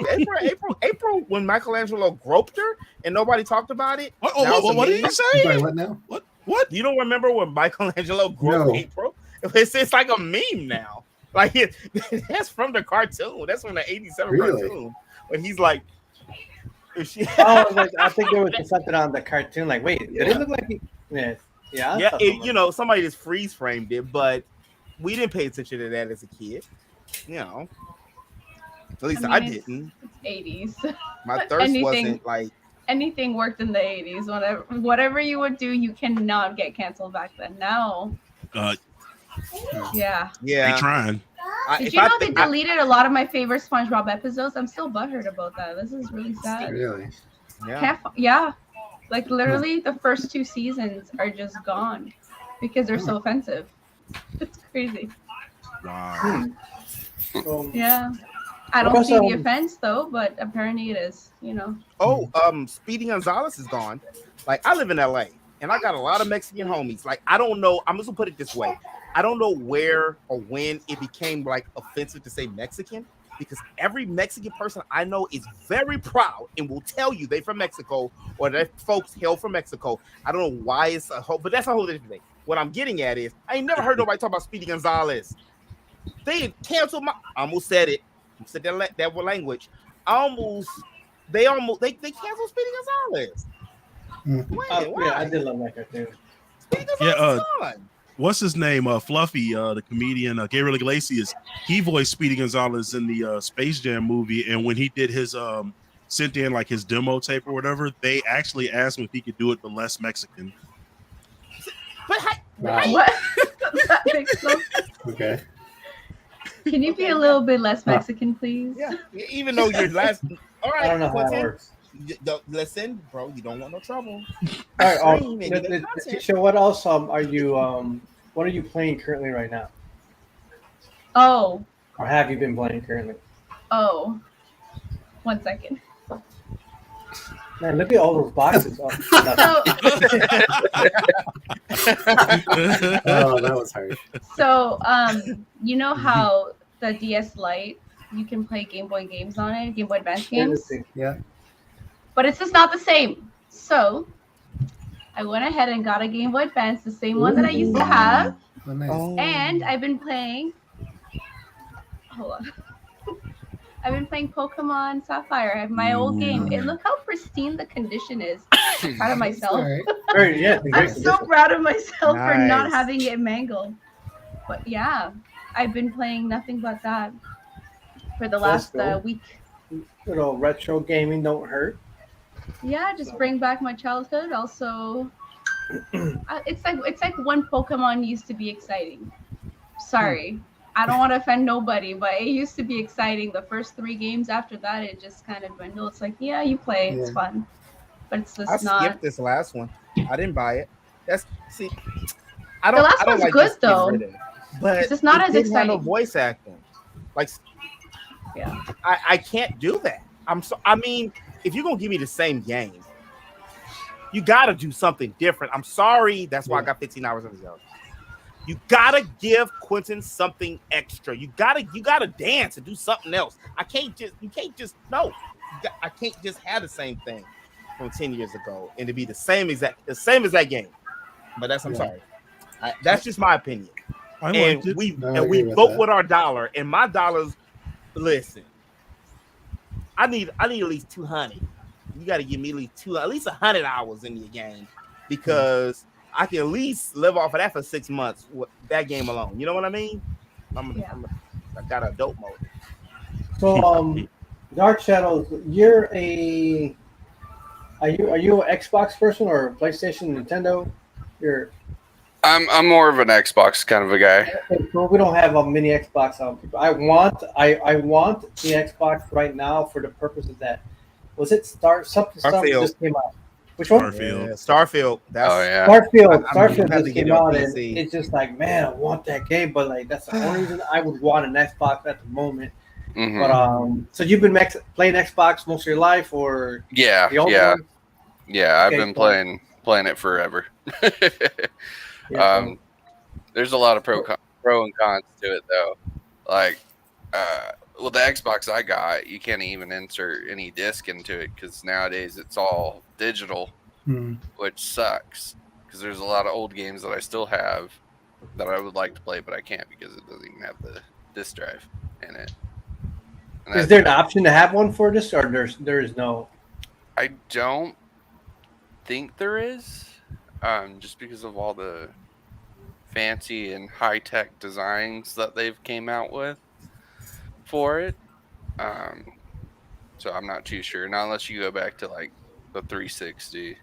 April, when Michelangelo groped her and nobody talked about it. What did you say? Sorry, what now? What? You don't remember when Michelangelo groped April? It's like a meme now. Like that's from the cartoon. That's from the '87 cartoon. When he's like, I think there was something on the cartoon. Like, wait, did it look like he? Yeah. You know, somebody just freeze framed it, but we didn't pay attention to that as a kid. You know, at least I didn't. It's 80s. My thirst wasn't like anything worked in the 80s. Whatever you would do, you cannot get canceled back then. Now. Yeah. They trying. Did you know they deleted a lot of my favorite SpongeBob episodes? I'm still butthurt about that. This is really sad. Really? Yeah. Like literally, the first 2 seasons are just gone because they're so offensive. It's crazy. Wow. Yeah. I don't see the offense though, but apparently it is, you know. Oh, Speedy Gonzalez is gone. Like, I live in LA and I got a lot of Mexican homies. Like, I don't know, I'm just gonna put it this way. I don't know where or when it became like offensive to say Mexican, because every Mexican person I know is very proud and will tell you they from Mexico or their folks hail from Mexico. I don't know why it's a whole, but that's a whole different thing. What I'm getting at is I ain't never heard nobody talk about Speedy Gonzalez. They canceled my. I almost said it. I said that language. They canceled Speedy Gonzalez. Yeah, I did love that cartoon. Speedy Gonzalez is gone. What's his name? Fluffy, the comedian, Gabriel Iglesias. He voiced Speedy Gonzalez in the Space Jam movie, and when he did his sent in like his demo tape or whatever, they actually asked him if he could do it but less Mexican. But what? That makes no- Okay. Can you be a little bit less Mexican, please? Yeah, even though your last. All right, I don't know how that Quentin, works. listen, bro, you don't want no trouble. All Stream right, and you get content. Tisha, what else are you what are you playing currently right now? Oh, Or have you been playing currently? oh. 1 second. Man, look at all those boxes. Oh, Oh, that was harsh. So, you know how the DS Lite, you can play Game Boy games on it, Game Boy Advance games, Yeah. but it's just not the same. So, I went ahead and got a Game Boy Advance, the same one that I used to have, Oh, nice. and I've been playing. Hold on. I've been playing Pokemon Sapphire. I have my old game. And look how pristine the condition is. I'm proud of myself. Very, yeah, I'm great so condition. proud of myself for not Nice. having it mangled. But yeah, I've been playing nothing but that for the last Let's go. week. Good old retro gaming don't hurt. Yeah, just bring back my childhood. Also, it's like when Pokemon used to be exciting. Sorry, I don't want to offend nobody, but it used to be exciting. The first 3 games after that, it just kind of dwindled. It's like, yeah, you play, it's Yeah. fun, but it's I just not. skipped this last one. I didn't buy it. That's see. The last I don't one's like good just getting though. rid of it. But It's just not it as didn't have no exciting. voice acting. Like, Yeah. I can't do that. I mean, if you're gonna give me the same game, you gotta do something different. I'm sorry. That's why I got 15 hours of the show. You gotta give Quentin something extra. You gotta dance and do something else. I can't just have the same thing from 10 years ago and to be the same as that game. But I'm sorry. That's just my opinion. And we vote with our dollar, and my dollars. Listen, I need at least 200. You got to give me at least 100 hours in your game because I can at least live off of that for 6 months with that game alone. You know what I mean? I got a dope mode. So, Dark Shadows, are you an Xbox person or a PlayStation, Nintendo? I'm more of an Xbox kind of a guy. Well, we don't have a mini Xbox. I want the Xbox right now for the purposes that was it something just came out. Which one? Starfield. Yeah, Starfield. Starfield I just came out, and it's just like, man, I want that game, but like that's the only reason I would want an Xbox at the moment. Mm-hmm. But so you've been playing Xbox most of your life, or yeah. I've been playing it forever. There's a lot of pro and cons to it though. Like, well, the Xbox I got, you can't even insert any disc into it because nowadays it's all digital, which sucks. Because there's a lot of old games that I still have that I would like to play, but I can't because it doesn't even have the disc drive in it. And is there an option to have one for this, or there is no? I don't think there is, just because of all the fancy and high-tech designs that they've came out with for it. So I'm not too sure. Not unless you go back to like the 360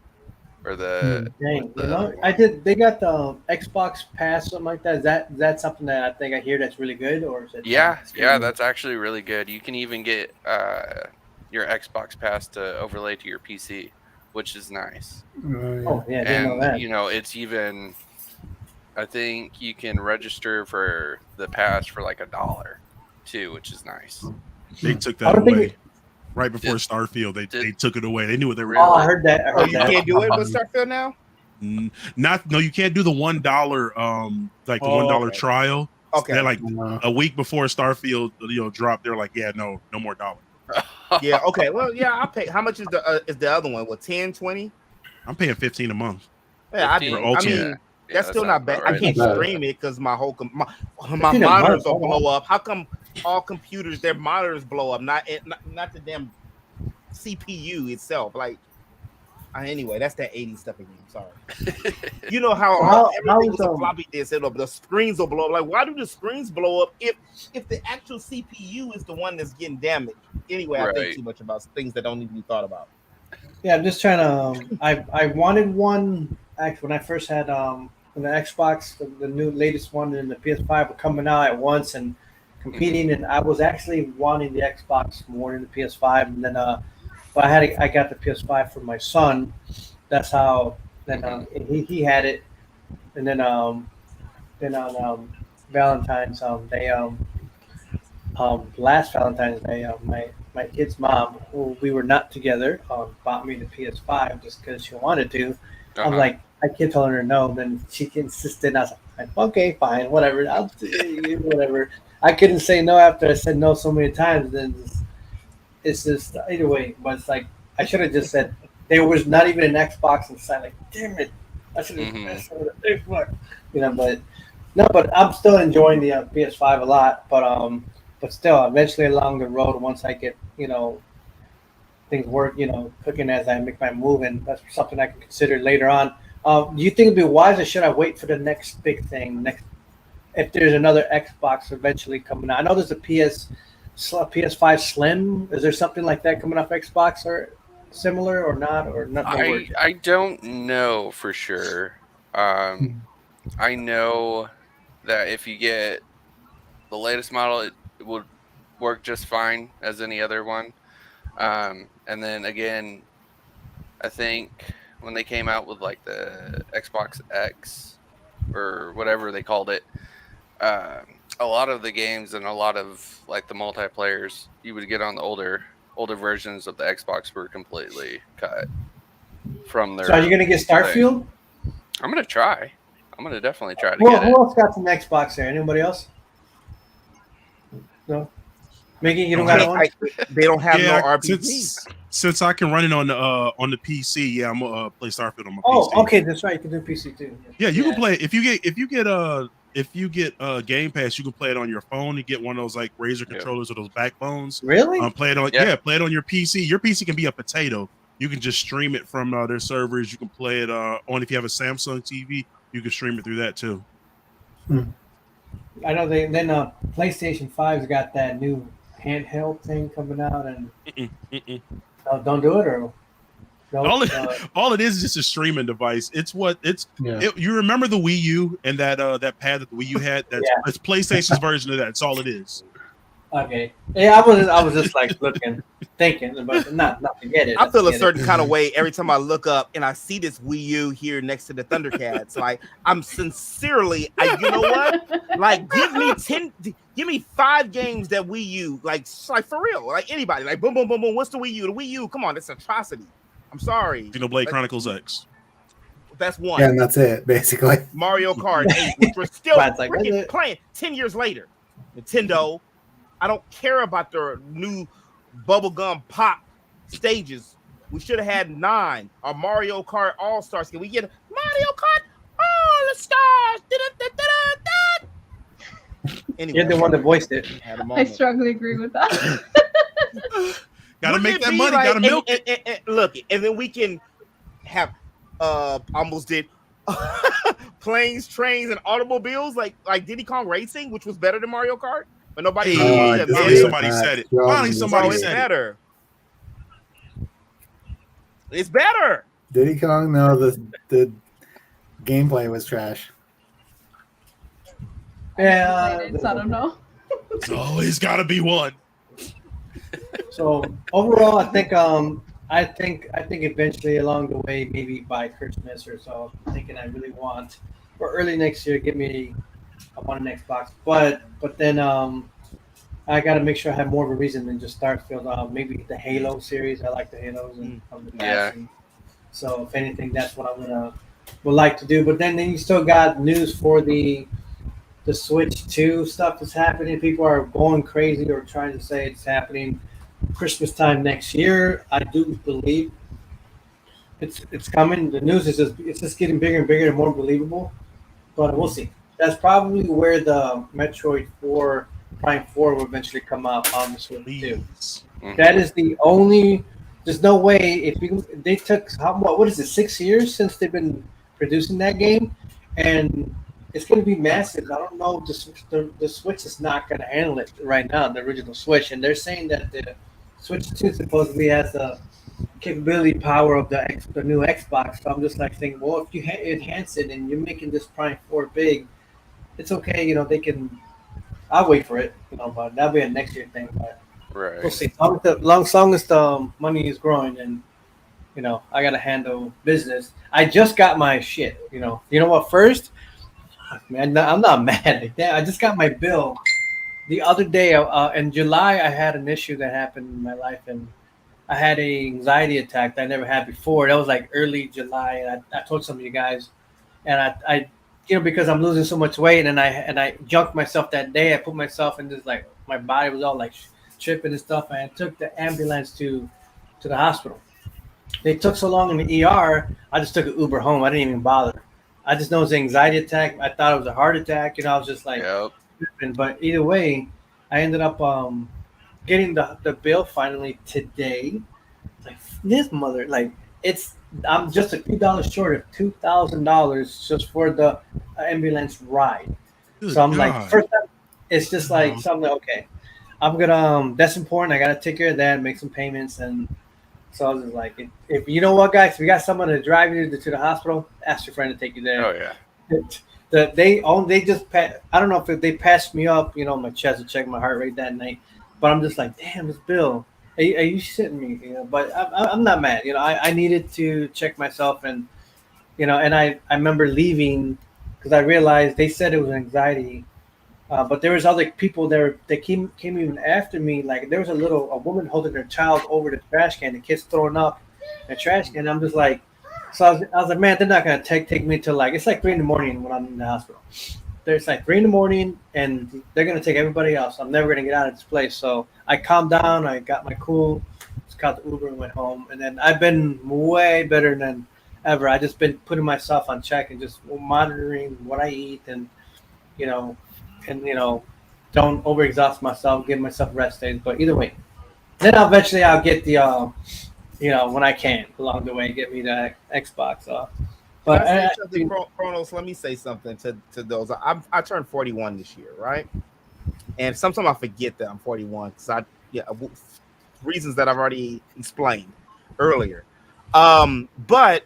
or the. They got the Xbox Pass, something like that. Is that something that I think I hear that's really good, or is it? Yeah, that's actually really good. You can even get your Xbox Pass to overlay to your PC, which is nice. Oh yeah, I didn't know that. You know, it's even. I think you can register for the pass for like $1 too, which is nice. They took that away right before Starfield. They took it away. They knew what they were doing. Oh, I heard that. You can't do it with Starfield now? No, you can't do the $1 like the $1 trial. Okay. They're like a week before Starfield dropped. They're like, yeah, no more dollar. Yeah, okay. Well, yeah, I'll pay. How much is the other one? What, 10, 20? I'm paying $15 a month. Yeah, I mean, that's still not bad. I can't stream it because my monitors will blow up. How come all computers, their monitors blow up? Not the damn CPU itself. Like, Anyway, that's that 80s stuff again. Sorry. You know how everything was a floppy disk, the screens will blow up. Like, why do the screens blow up if the actual CPU is the one that's getting damaged? Anyway, I think too much about things that don't need to be thought about. Yeah, I'm just trying to. I wanted one. Actually, when I first had the Xbox, the new latest one and the PS5 were coming out at once and competing, and I was actually wanting the Xbox more than the PS5, and then but I got the PS5 for my son. That's how. Then he had it, and then on Valentine's Day, last Valentine's Day, my kid's mom, who we were not together, bought me the PS5 just because she wanted to. I'm like, I kept telling her no, then she insisted. I was like, okay, fine, whatever, I'll do whatever. I couldn't say no after I said no so many times. Then it's just either way. But it's like I should have just said there was not even an Xbox inside. Like, damn it, I should have Xbox. But no, but I'm still enjoying the PS5 a lot. But still, eventually along the road, once I get things work, cooking as I make my move, and that's something I can consider later on. Do you think it'd be wise, or should I wait for the next big thing? If there's another Xbox eventually coming out, I know there's a PS5 Slim. Is there something like that coming off Xbox or similar or not I don't know for sure. I know that if you get the latest model, it would work just fine as any other one. And then again, I think when they came out with like the Xbox X or whatever they called it, a lot of the games and a lot of like the multiplayers you would get on the older versions of the Xbox were completely cut from their. So are you gonna get Starfield? I'm gonna try. I'm gonna definitely try to get it. Who else got some Xbox there? Anybody else? No. Mickey, you don't got one? They don't have no RPG. Since I can run it on the PC, yeah, I'm gonna play Starfield on my PC. Oh, okay, that's right. You can do PC too. Yeah, you can play if you get Game Pass, you can play it on your phone. You get one of those like Razer controllers or those backbones. Really? Play it on play it on your PC. Your PC can be a potato. You can just stream it from their servers. You can play it on if you have a Samsung TV, you can stream it through that too. I know PlayStation 5's got that new handheld thing coming out, and don't do it, or all it is just a streaming device. You remember the Wii U and that pad that the Wii U had? It's PlayStation's version of that. That's all it is. Okay. Yeah, I was just like thinking, but not to get it. I feel a certain kind of way every time I look up and I see this Wii U here next to the Thundercats. Like, I'm sincerely, you know what? Like, give me 5 games that Wii U, like for real, like anybody, like boom, boom, boom, boom. What's the Wii U? The Wii U, come on, it's an atrocity. I'm sorry. Xenoblade Chronicles X. That's one. Yeah, and that's it, basically. Mario Kart 8, which we're still freaking playing 10 years later. Nintendo. I don't care about their new bubblegum pop stages. We should have had 9. Or Mario Kart All-Stars. Can we get Mario Kart All-Stars? Anyway, you're the one that voiced it. I strongly agree with that. Gotta make that money. Gotta milk it. Look, and then we can have almost did planes, trains, and automobiles like Diddy Kong Racing, which was better than Mario Kart. But nobody somebody said it. Finally, somebody said better. It's better. Diddy Kong, no, the gameplay was trash. Yeah, I don't know. It's always got to be one. So overall, I think eventually along the way, maybe by Christmas or so, I'm thinking I really want, or early next year, I want an Xbox, but then I got to make sure I have more of a reason than just Starfield. Maybe the Halo series. I like the Halos and so if anything, that's what would like to do. But then you still got news for the Switch 2 stuff that's happening. People are going crazy or trying to say it's happening Christmas time next year. I do believe it's coming. The news is just getting bigger and bigger and more believable. But we'll see. That's probably where the Metroid 4 Prime 4 will eventually come out on the Switch 2. That is the only there's no way they took what is it 6 years since they've been producing that game, and it's going to be massive. I don't know. The Switch is not going to handle it right now. The original Switch, and they're saying that the Switch 2 supposedly has the capability power of the new Xbox. So I'm just like thinking, well, if you enhance it and you're making this Prime 4 big, it's okay. You know, they can. I'll wait for it. You know, but that'll be a next year thing. But Right. we'll see. Long as the money is growing, and you know, I gotta handle business. I just got my shit. You know what? First, man, I'm not mad like that. I just got my bill the other day. In July, I had an issue that happened in my life, and I had an anxiety attack that I never had before. That was like early July, and I told some of you guys, and I because I'm losing so much weight, and I junked myself that day. I put myself in this, like, my body was all like tripping and stuff, and I took the ambulance to the hospital. They took so long in the ER, I just took an Uber home. I didn't even bother. I just know it was an anxiety attack. I thought it was a heart attack. You know, I was just like, but either way, I ended up getting the bill finally today. Like, this mother, like, I'm just a few dollars short of $2,000 just for the ambulance ride. Good so I'm God. like, first time, it's just like something. Okay, I'm gonna. That's important. I gotta take care of that, make some payments, and so I was just like, if you know what, guys, if you got someone to drive you to the hospital, ask your friend to take you there. Oh yeah. They just I don't know if they passed me up, you know, my chest to check my heart rate that night, but I'm just like, damn, this bill. Are you shitting me? You know, but I'm not mad. You know, I needed to check myself, and you know, and I remember leaving because I realized they said it was anxiety, but there was other people there that came even after me. Like, there was a woman holding her child over the trash can. The kid's throwing up in the trash can. I'm just like, so I was like, man, they're not gonna take me to, like, it's like 3 a.m. when I'm in the hospital. There's like 3 a.m. and they're gonna take everybody else. I'm never gonna get out of this place. So I calmed down. I got my cool, just got the Uber and went home. And then I've been way better than ever. I just been putting myself on check and just monitoring what I eat, and you know, don't overexhaust myself. Give myself rest days. But either way, then eventually I'll get the when I can along the way, get me the Xbox. But Chronoz, let me say something to those. I turned 41 this year, right? And sometimes I forget that I'm 41 because reasons that I've already explained earlier. But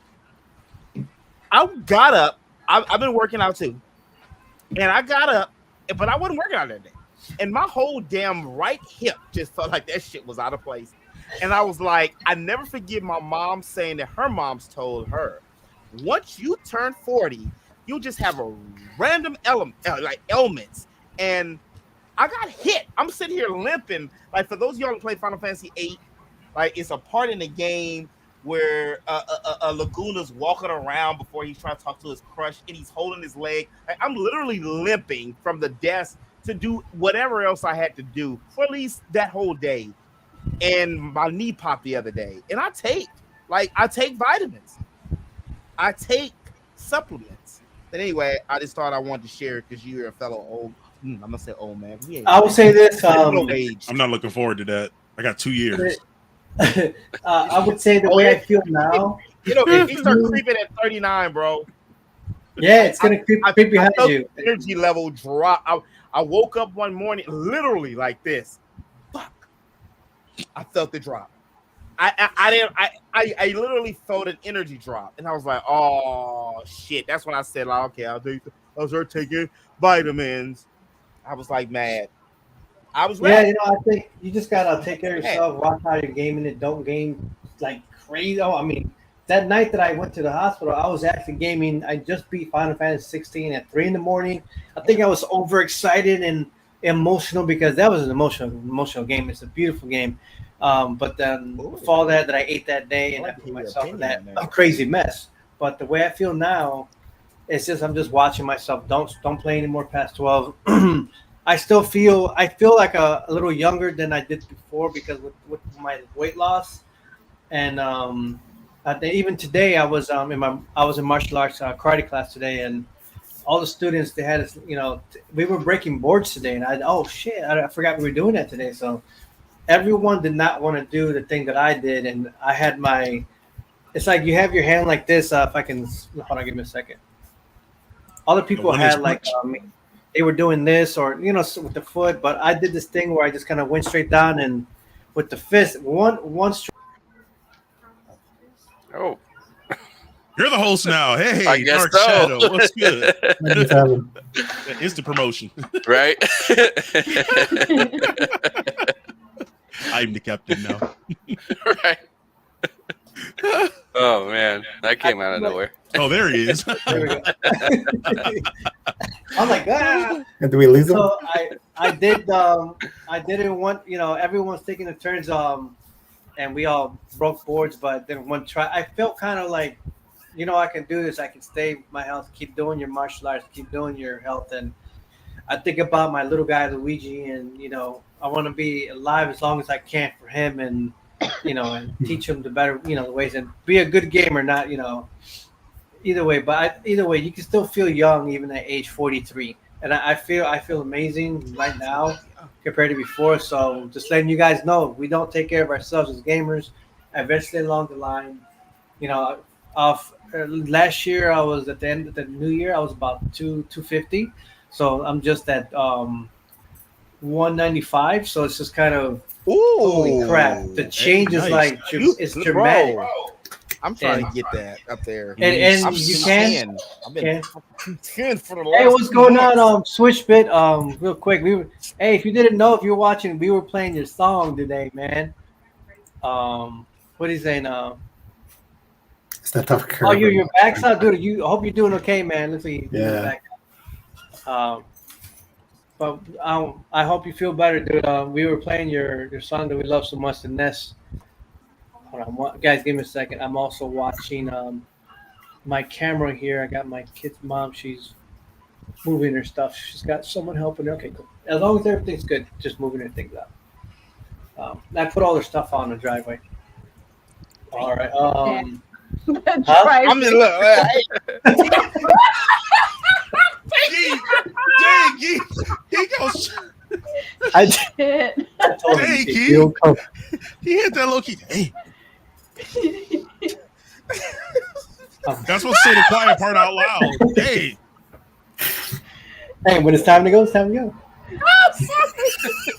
I got up. I've been working out too, and I got up, but I wasn't working out that day, and my whole damn right hip just felt like that shit was out of place. And I was like, I never forget my mom saying that her mom's told her, once you turn 40, you'll just have a random ailments. And I got hit. I'm sitting here limping. Like, for those of y'all who play Final Fantasy VIII, like, it's a part in the game where a Laguna's walking around before he's trying to talk to his crush, and he's holding his leg. Like, I'm literally limping from the desk to do whatever else I had to do for at least that whole day. And my knee popped the other day. And I take vitamins. I take supplements. But anyway, I just thought I wanted to share it because you're a fellow old. I'm gonna say old man. I will say this. I'm not looking forward to that. I got 2 years. I would say the way I feel now. You know, if you start creeping at 39, bro. Yeah, it's gonna creep behind you. Energy level drop. I woke up one morning literally like this. Fuck. I felt the drop. I literally felt an energy drop, and I was like, oh shit. That's when I said, like, okay, I'll start taking vitamins. I was like mad. I was ready. Yeah, you know, I think you just gotta take care of yourself, watch how you're gaming it, don't game like crazy. Oh, I mean, that night that I went to the hospital, I was actually gaming. I just beat Final Fantasy 16 at 3 a.m. I think I was overexcited and emotional because that was an emotional game. It's a beautiful game. But then with all that I ate that day, and I put myself in that crazy mess. But the way I feel now, it's just I'm just watching myself. Don't play anymore past 12. I feel like a little younger than I did before because with my weight loss, and even today I was in martial arts karate class today, and all the students they had we were breaking boards today, and I forgot we were doing that today. So everyone did not want to do the thing that I did, and I had my. It's like you have your hand like this. If I can, hold on, give me a second. Other people had like they were doing this, or with the foot, but I did this thing where I just kind of went straight down and with the fist, one. Oh. You're the host now. Hey, I guess Dark so. Shadow, what's good? Instant promotion, right? I'm the captain now. Right. Oh man, that came out of nowhere. Oh, there he is. There we go. I'm like, And do we lose them? So I didn't want, everyone's taking the turns, and we all broke boards, but then one try, I felt kind of like, I can do this. I can stay my health, keep doing your martial arts, keep doing your health. And I think about my little guy, Luigi, and, I want to be alive as long as I can for him and, and teach him the better, the ways and be a good gamer, not, either way. But either way, you can still feel young even at age 43. And I feel amazing right now compared to before. So just letting you guys know, we don't take care of ourselves as gamers. Eventually along the line, last year I was at the end of the new year, I was about 250. So I'm just at 195. So it's just kind of holy crap. The change is like it's dramatic. Bro. I'm trying to get that up there. And I'm you can. I've been 10 for the last. Hey, what's going on? Switchbit. Real quick, hey, if you didn't know, if you're watching, we were playing your song today, man. What is saying? It's that tough curve. Oh, your back's out, dude. I hope you're doing okay, man. Let's see. Yeah. But I hope you feel better, dude. We were playing your song that we love so much, the Nest. Hold on, guys, give me a second. I'm also watching my camera here. I got my kid's mom. She's moving her stuff. She's got someone helping her. Okay, cool. As long as everything's good, just moving her things out. I put all her stuff on the driveway. All right. I'm in love. He goes. I told him he hit that low key. Hey. That's supposed to say the quiet part out loud. Hey. Hey, when it's time to go, it's time to go.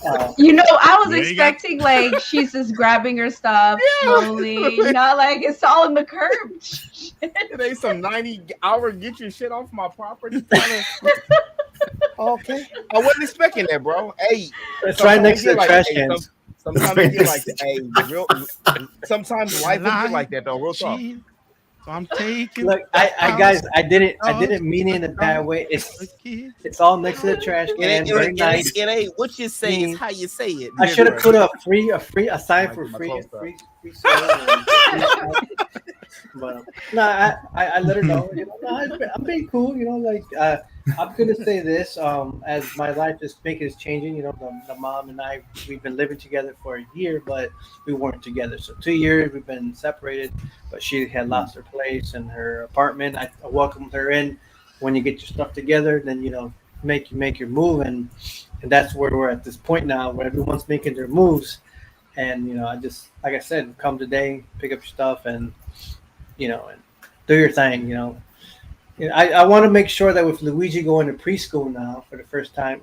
I was expecting like she's just grabbing her stuff slowly, not like it's all in the curb. It ain't some 90-hour get your shit off my property. Okay, I wasn't expecting that, bro. Hey, it's right next to the trash cans. Sometimes you get like, hey, sometimes life will be like that, though. Real talk. So I'm taking. Look, I didn't mean it in a bad way. It's all next to the trash can. Very nice. It ain't what you say; it's how you say it. I should have put a sign for free. But no, I let her know. I'm being cool. I'm gonna say this. As my life is changing. The mom and I, we've been living together for a year, but we weren't together. So 2 years we've been separated. But she had lost her place and her apartment. I welcomed her in. When you get your stuff together, then make your move, and that's where we're at this point now, where everyone's making their moves. And I just, like I said, come today, pick up your stuff, and and do your thing. I want to make sure that with Luigi going to preschool now for the first time,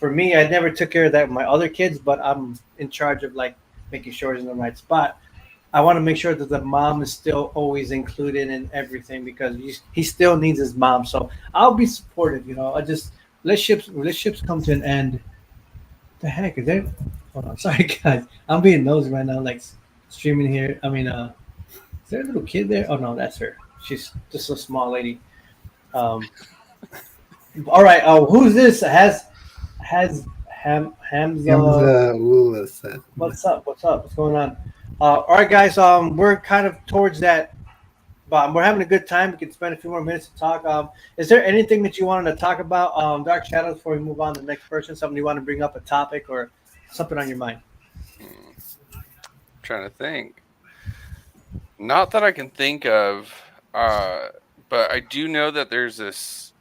for me, I never took care of that with my other kids, but I'm in charge of like making sure he's in the right spot. I want to make sure that the mom is still always included in everything because he still needs his mom. So I'll be supportive. I just relationships come to an end. The heck is there? Hold on, sorry guys, I'm being nosy right now, like streaming here. I mean, is there a little kid there? Oh no, that's her. She's just a small lady. All right. Who's this? Hamza. What's up? What's going on? All right, guys. We're kind of towards that, but we're having a good time. We can spend a few more minutes to talk. Is there anything that you wanted to talk about, Dark Shadows, before we move on to the next person? Something you want to bring up, a topic or something on your mind? Trying to think. Not that I can think of, but I do know that there's this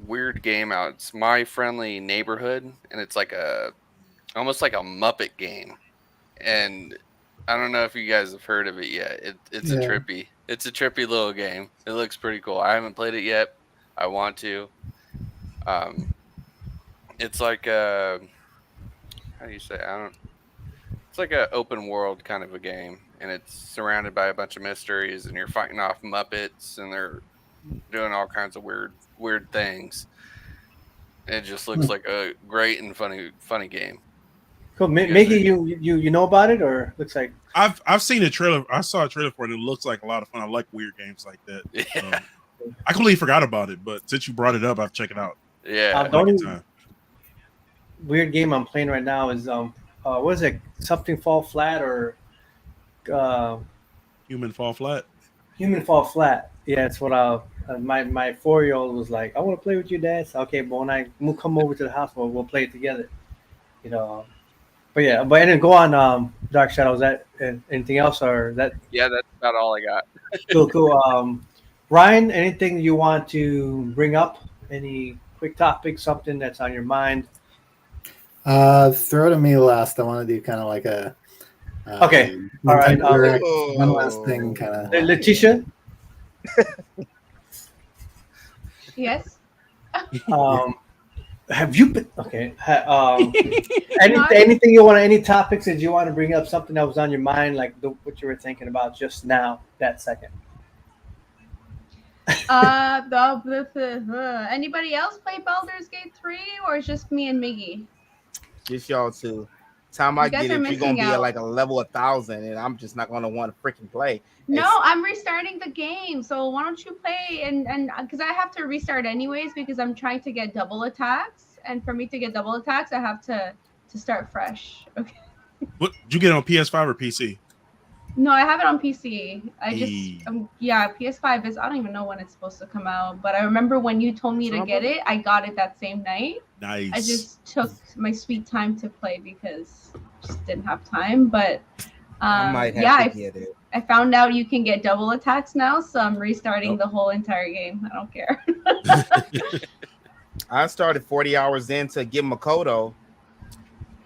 weird game out. It's My Friendly Neighborhood, and it's like a almost like a Muppet game, and I don't know if you guys have heard of it yet. It's a trippy little game. It looks pretty cool. I haven't played it yet. I want to. It's like how do you say? It's like an open world kind of a game, and it's surrounded by a bunch of mysteries, and you're fighting off Muppets, and they're doing all kinds of weird things. It just looks like a great and funny game. Cool. Miggy, you know about it, or looks like I've seen a trailer. I saw a trailer for it. And it looks like a lot of fun. I like weird games like that. Yeah. I completely forgot about it, but since you brought it up, I've checked it out. Yeah. the only weird game I'm playing right now is what is it? Something Fall Flat or Human Fall Flat. Human Fall Flat. Yeah, it's what my 4-year-old was like. I want to play with you, Dad. So, okay, but when we'll come over to the house, we'll play it together. You know. But yeah, but and then go on Dark Shadows. That anything else or that? Yeah, that's about all I got. Cool. Ryan, anything you want to bring up? Any quick topic, something that's on your mind? Throw to me last. I want to do kind of like a. Okay. All right. One last thing, kind of. LAETITIA. Yes. Have you been okay? Anything you want? Any topics that you want to bring up? Something that was on your mind, like what you were thinking about just now, that second. Anybody else play Baldur's Gate 3, or it's just me and Miggy? Just y'all two. Time I get it, you're gonna be out. at like a level 1,000, and I'm just not gonna want to freaking play. No, I'm restarting the game. So why don't you play and because I have to restart anyways because I'm trying to get double attacks, and for me to get double attacks, I have to start fresh. Okay. What did you get on PS5 or PC? No, I have it on PC. PS5 is, I don't even know when it's supposed to come out, but I remember when you told me to get it, I got it that same night. Nice. I just took my sweet time to play because I just didn't have time, but I might have to get it. I found out you can get double attacks now, so I'm restarting the whole entire game. I don't care. I started 40 hours in to get Makoto.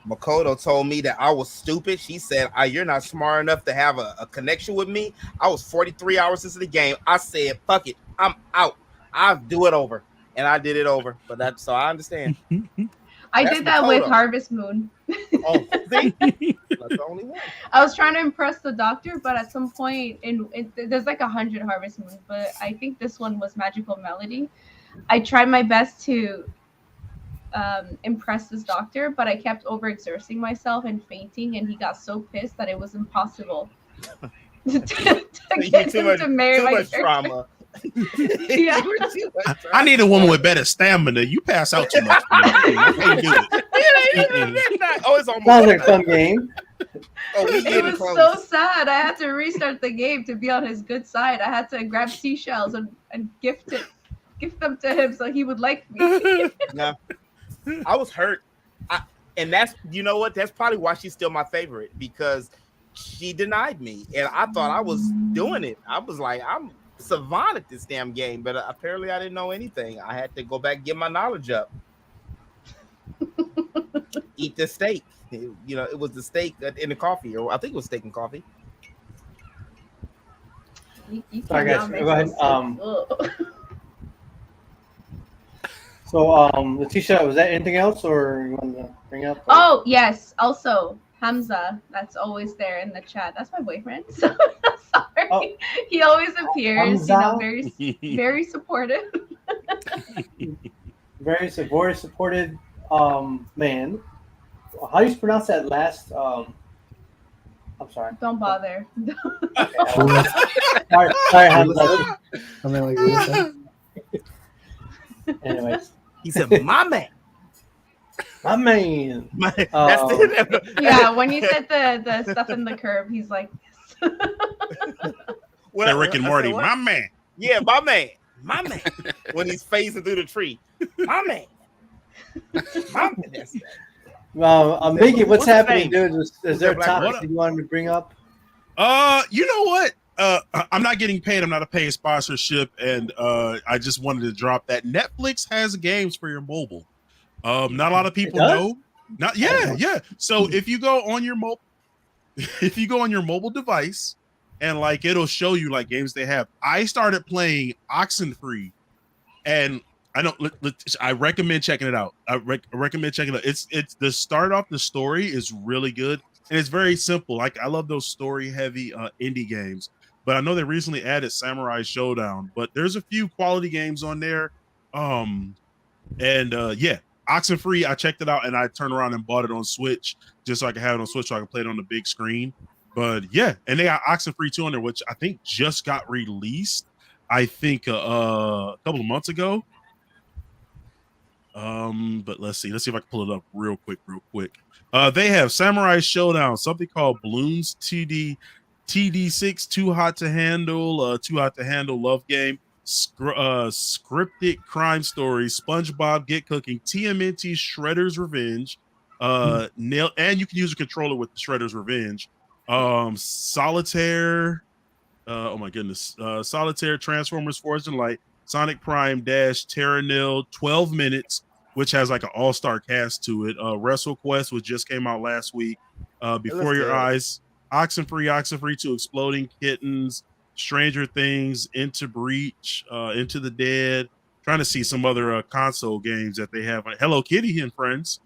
Makoto told me that I was stupid. She said, you're not smart enough to have a connection with me. I was 43 hours into the game. I said, fuck it. I'm out. I'll do it over. And I did it over. But so I understand. I did that with Harvest Moon. Oh, see? That's the only one. I was trying to impress the doctor, but at some point, there's like 100 Harvest Moons, but I think this one was Magical Melody. I tried my best to impress this doctor, but I kept overexerting myself and fainting, and he got so pissed that it was impossible to get him to marry my character. Trauma. Yeah. I need a woman with better stamina. You pass out too much. I can't do it. Oh, it's almost Sounds like a fun game. It was so sad. I had to restart the game to be on his good side. I had to grab seashells and gift them to him so he would like me. No. I was hurt, and that's, you know what? That's probably why she's still my favorite, because she denied me, and I thought I was doing it. I was like, I'm savant at this damn game, but apparently I didn't know anything. I had to go back and get my knowledge up. Eat the steak. You know, it was the steak in the coffee, or I think it was steak and coffee. Sorry, guys. Go ahead. So, LAETITIA, was that anything else, or you want to bring up? Oh, yes. Also, Hamza, that's always there in the chat. That's my boyfriend. So, sorry. Oh. He always appears, very, very supportive. very supported man. How do you pronounce that last? I'm sorry. Don't bother. Sorry, Hamza. Anyways. He said, my man. My man. That's it. Yeah, when you said the stuff in the curb, he's like, yes. That Rick and Morty, my man. Yeah, my man. My man. When he's phasing through the tree. My man. My man. Miggy, what's happening, dude? Is there a topic that you wanted to bring up? You know what? I'm not getting paid. I'm not a paid sponsorship, and I just wanted to drop that Netflix has games for your mobile. Not a lot of people know. Not yeah. So if you go on your mobile device, and like it'll show you like games they have. I started playing Oxenfree, and I don't. I recommend checking it out. I recommend checking it out. It's the start off the story is really good, and it's very simple. Like I love those story heavy indie games. But I know they recently added Samurai Showdown. But there's a few quality games on there. Yeah, Oxenfree. I checked it out, and I turned around and bought it on Switch just so I can have it on Switch so I can play it on the big screen. But yeah, and they got Oxenfree 2 on there, which I think just got released. I think a couple of months ago. But let's see if I can pull it up real quick. They have Samurai Showdown, something called Balloons TD6, Too Hot to Handle love game, scripted crime story, SpongeBob Get Cooking, TMNT Shredder's Revenge, nail, and you can use a controller with Shredder's Revenge, Solitaire, oh my goodness, Solitaire, Transformers Forged in Light, Sonic Prime Dash, Terranil, 12 Minutes, which has like an all-star cast to it. Wrestle Quest, which just came out last week. Before Your Eyes, Oxenfree 2, Exploding Kittens, Stranger Things, Into Breach, Into the Dead. Trying to see some other console games that they have. Hello Kitty and Friends.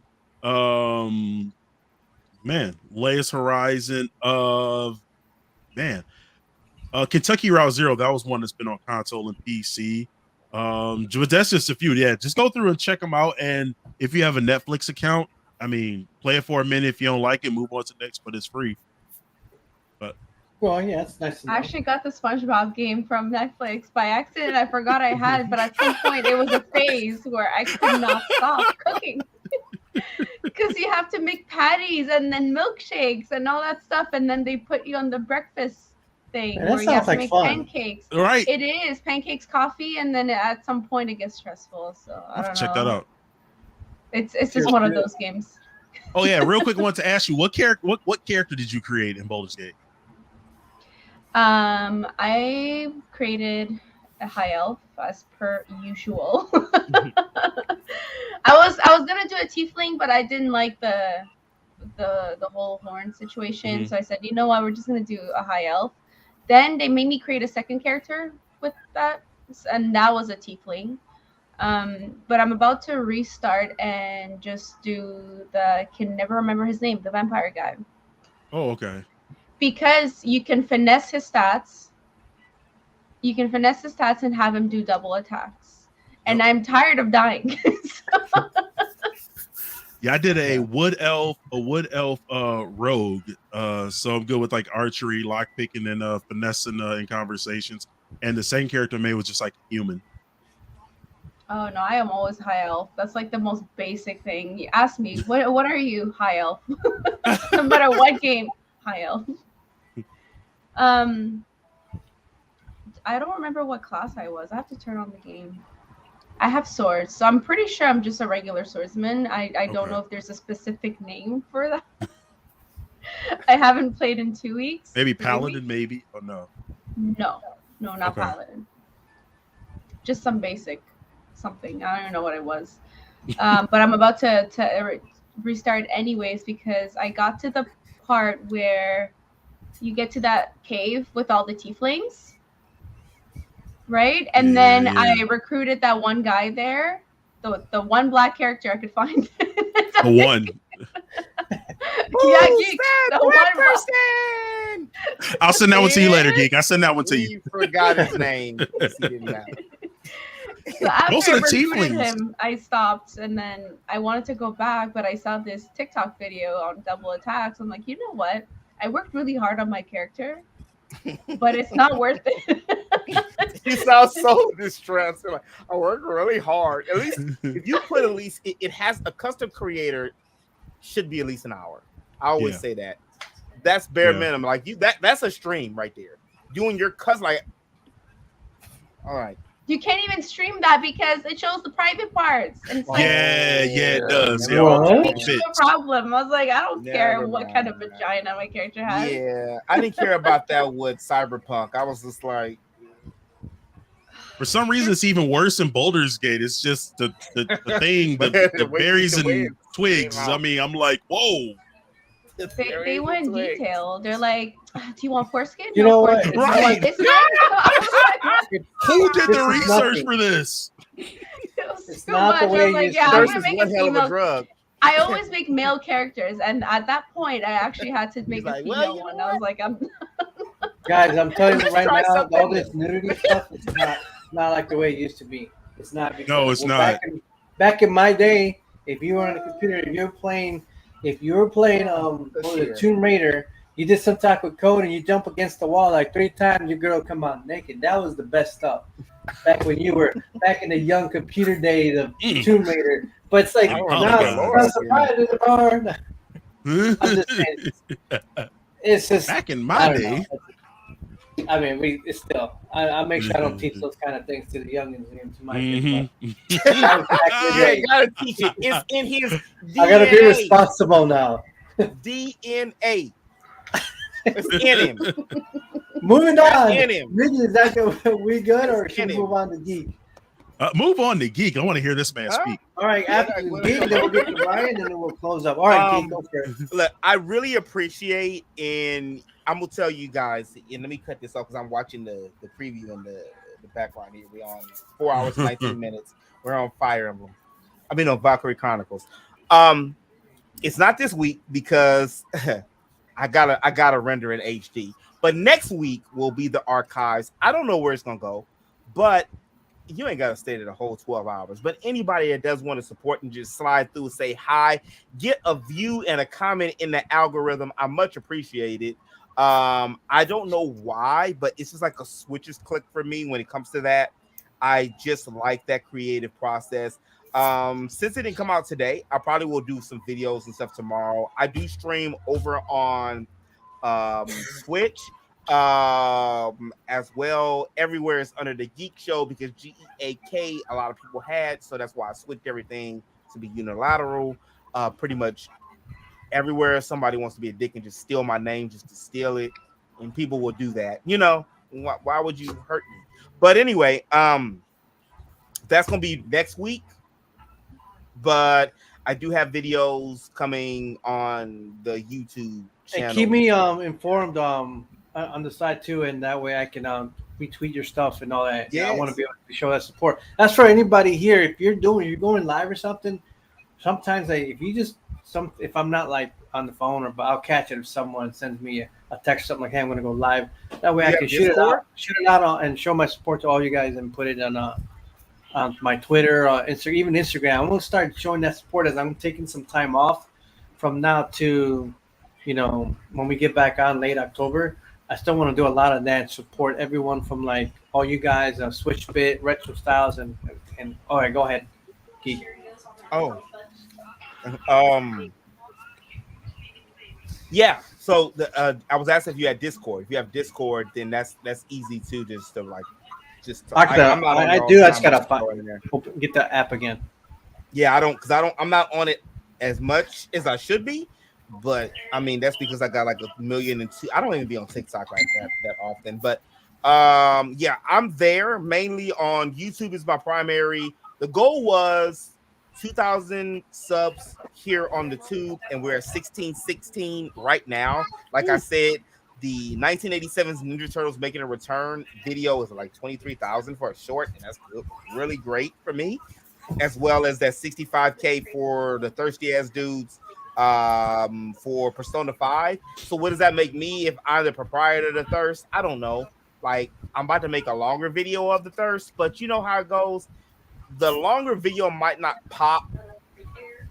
Layers Horizon of Kentucky Route Zero. That was one that's been on console and PC. But that's just a few. Yeah, just go through and check them out. And if you have a Netflix account, I mean, play it for a minute. If you don't like it, move on to the next, but it's free. But well, yeah, it's nice to know. I actually got the SpongeBob game from Netflix by accident. I forgot I had it, but at some point it was a phase where I could not stop cooking. Because you have to make patties and then milkshakes and all that stuff, and then they put you on the breakfast thing where you have to make pancakes. Right. It is pancakes, coffee, and then at some point it gets stressful. So I don't know. Check that out. It's just one of those games. Oh yeah, real quick, I want to ask you what character did you create in Baldur's Gate? I created a high elf as per usual. I was gonna do a tiefling, but I didn't like the whole horn situation. So I said, you know what, we're just gonna do a high elf. Then they made me create a second character with that, and that was a tiefling. But I'm about to restart and just do I can never remember his name, the vampire guy. Oh, okay. Because you can finesse his stats. You can finesse his stats and have him do double attacks. And I'm tired of dying. Yeah, I did a wood elf rogue. So I'm good with like archery, lock picking, and finessing in conversations. And the same character I made was just like human. Oh no, I am always high elf. That's like the most basic thing. You ask me, what are you, high elf? No matter what game, high elf. I don't remember what class I was. I have to turn on the game. I have swords, so I'm pretty sure I'm just a regular swordsman. I don't know if there's a specific name for that. I haven't played in 2 weeks. Maybe paladin, maybe, or no? No, not paladin. Just some basic something. I don't even know what it was. But I'm about to restart anyways because I got to the part where you get to that cave with all the tieflings. Right? And then I recruited that one guy there, the one black character I could find. The one. Geek, the one person. I'll send that one to you later, Geek. I'll send that one to you. Forgot his name. So after I recruited him, I stopped, and then I wanted to go back, but I saw this TikTok video on double attacks. I'm like, you know what? I worked really hard on my character, but it's not worth it. You sound so distressed. Like, I worked really hard. At least if you put it has a custom creator should be at least an hour. I always say that. That's bare minimum. Like that's a stream right there. Doing your cuss like, all right. You can't even stream that because it shows the private parts. And it's like, it does. No problem. I was like, I don't care what kind of vagina my character has. Yeah, I didn't care about that with Cyberpunk. I was just like, For some reason, it's even worse in Baldur's Gate. It's just the thing, the berries and twigs. I mean, I'm like, whoa. They went detail. They're like, do you want foreskin? You know what? Foreskin. Right. It's not. Who did the research for this? It's too not the much. I way was like, you yeah, I'm Thirst gonna is make one a hell of a female. drug. I always make male characters, and at that point, I actually had to make a like, female well, you one. know I was like, I'm. Guys, I'm telling you right Try now, something all this nudity stuff is not like the way it used to be. It's not. Because, No, it's not. Back in my day, if you were on a computer, if you were playing what was it, Tomb Raider, you did some type of code and you jump against the wall like 3 times, your girl come out naked. That was the best stuff. Back when you were back in the young computer days of Tomb Raider. But it's like I'm surprised in the bar. I'm just saying, it's just back in my day. I mean, it's still. I make sure I don't teach those kind of things to the youngins and to my kids. Yeah, you gotta teach it. It's in his DNA. I gotta be responsible now. DNA. It's in him. Moving on. In him. Ricky, is that we good, or should we move on to geek? Move on to geek. I want to hear this man speak. All right, after geek, then we'll get to Brian, and then we'll close up. All right, geek, go for it. Look, I really appreciate, and I'm gonna tell you guys, and let me cut this off because I'm watching the preview in the background here. We're on 4 hours 19 minutes. We're on Fire Emblem. I mean, on Valkyrie Chronicles. It's not this week because I gotta render in HD. But next week will be the archives. I don't know where it's gonna go, but you ain't gotta stay there the whole 12 hours. But anybody that does want to support and just slide through, say hi, get a view and a comment in the algorithm, I much appreciate it. I don't know why, but it's just like a switches click for me when it comes to that. I just like that creative process. Since it didn't come out today, I probably will do some videos and stuff tomorrow. I do stream over on Twitch as well. Everywhere is under the Geek Show because GEAK a lot of people had, so that's why I switched everything to be unilateral. Pretty much everywhere somebody wants to be a dick and just steal my name just to steal it, and people will do that. You know, why would you hurt me? But anyway, that's gonna be next week. But I do have videos coming on the YouTube channel. And keep me informed on the side too, and that way I can retweet your stuff and all that. Yeah, I want to be able to show that support. That's for anybody here. If you're going live or something, sometimes if I'm not like on the phone, but I'll catch it if someone sends me a text, something like, "Hey, I'm going to go live." That way I can shoot it out and show my support to all you guys and put it on my Twitter, even Instagram. I'm going to start showing that support as I'm taking some time off from now to, when we get back on late October. I still want to do a lot of that and support everyone from like all you guys, SwitchBit, RetroStyles, and all right, go ahead, Geek. Oh, yeah. So I was asking if you had Discord. If you have Discord, then that's easy too. Just to like. I do. I just gotta get the app again. Yeah, I'm not on it as much as I should be, but I mean that's because I got like 1.2 million. I don't even be on TikTok like that often. But yeah, I'm there mainly on YouTube is my primary. The goal was 2,000 subs here on the tube, and we're at 1616 right now. Like I said. The 1987's Ninja Turtles making a return video is like 23,000 for a short, and that's really great for me, as well as that 65K for the thirsty ass dudes for Persona 5. So what does that make me if I'm the proprietor of the thirst? I don't know. Like I'm about to make a longer video of the thirst, but you know how it goes. The longer video might not pop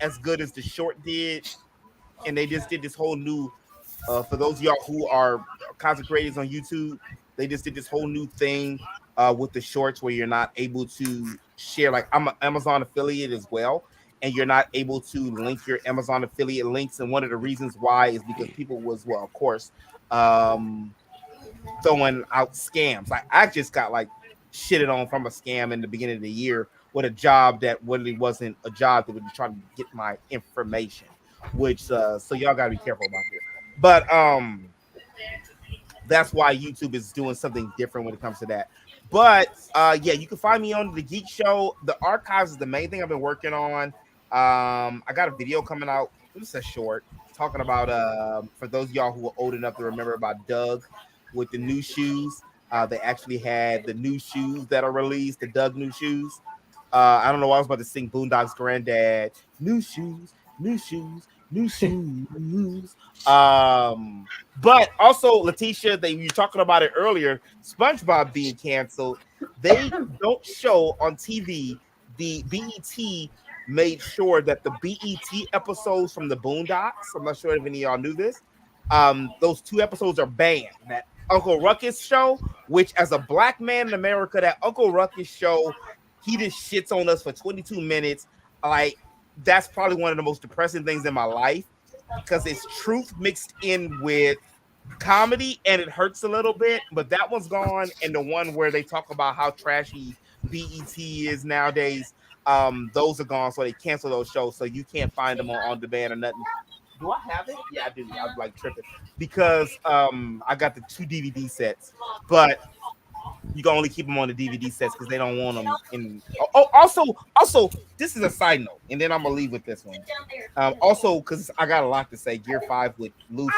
as good as the short did, and they just did this whole new. For those of y'all who are content creators on YouTube, they just did this whole new thing with the shorts where you're not able to share. Like I'm an Amazon affiliate as well, and you're not able to link your Amazon affiliate links. And one of the reasons why is because people was, well, of course, throwing out scams. Like I just got like shitted on from a scam in the beginning of the year with a job that really wasn't a job that was trying to get my information. Which so y'all gotta be careful about this. But that's why YouTube is doing something different when it comes to that. But yeah, you can find me on the Geek Show. The archives is the main thing I've been working on. I got a video coming out. It's a short talking about for those of y'all who are old enough to remember about Doug with the new shoes. They actually had the new shoes that are released, the Doug new shoes. I don't know why I was about to sing Boondocks Granddad. New shoes, new shoes, new shoes. But also, Letitia, you were talking about it earlier, SpongeBob being canceled. They don't show on TV. The BET made sure that the BET episodes from the Boondocks, I'm not sure if any of y'all knew this, those 2 episodes are banned. That Uncle Ruckus show, which as a black man in America, that Uncle Ruckus show, he just shits on us for 22 minutes. Like, that's probably one of the most depressing things in my life because it's truth mixed in with comedy and it hurts a little bit, but that one's gone. And the one where they talk about how trashy BET is nowadays, those are gone. So they cancel those shows. So you can't find them on demand or nothing. Do I have it? Yeah, I do. I'm like tripping because I got the 2 DVD sets, but you can only keep them on the DVD sets because they don't want them in. Also, this is a side note, and then I'm gonna leave with this one. Also, because I got a lot to say. Gear 5 with Luffy,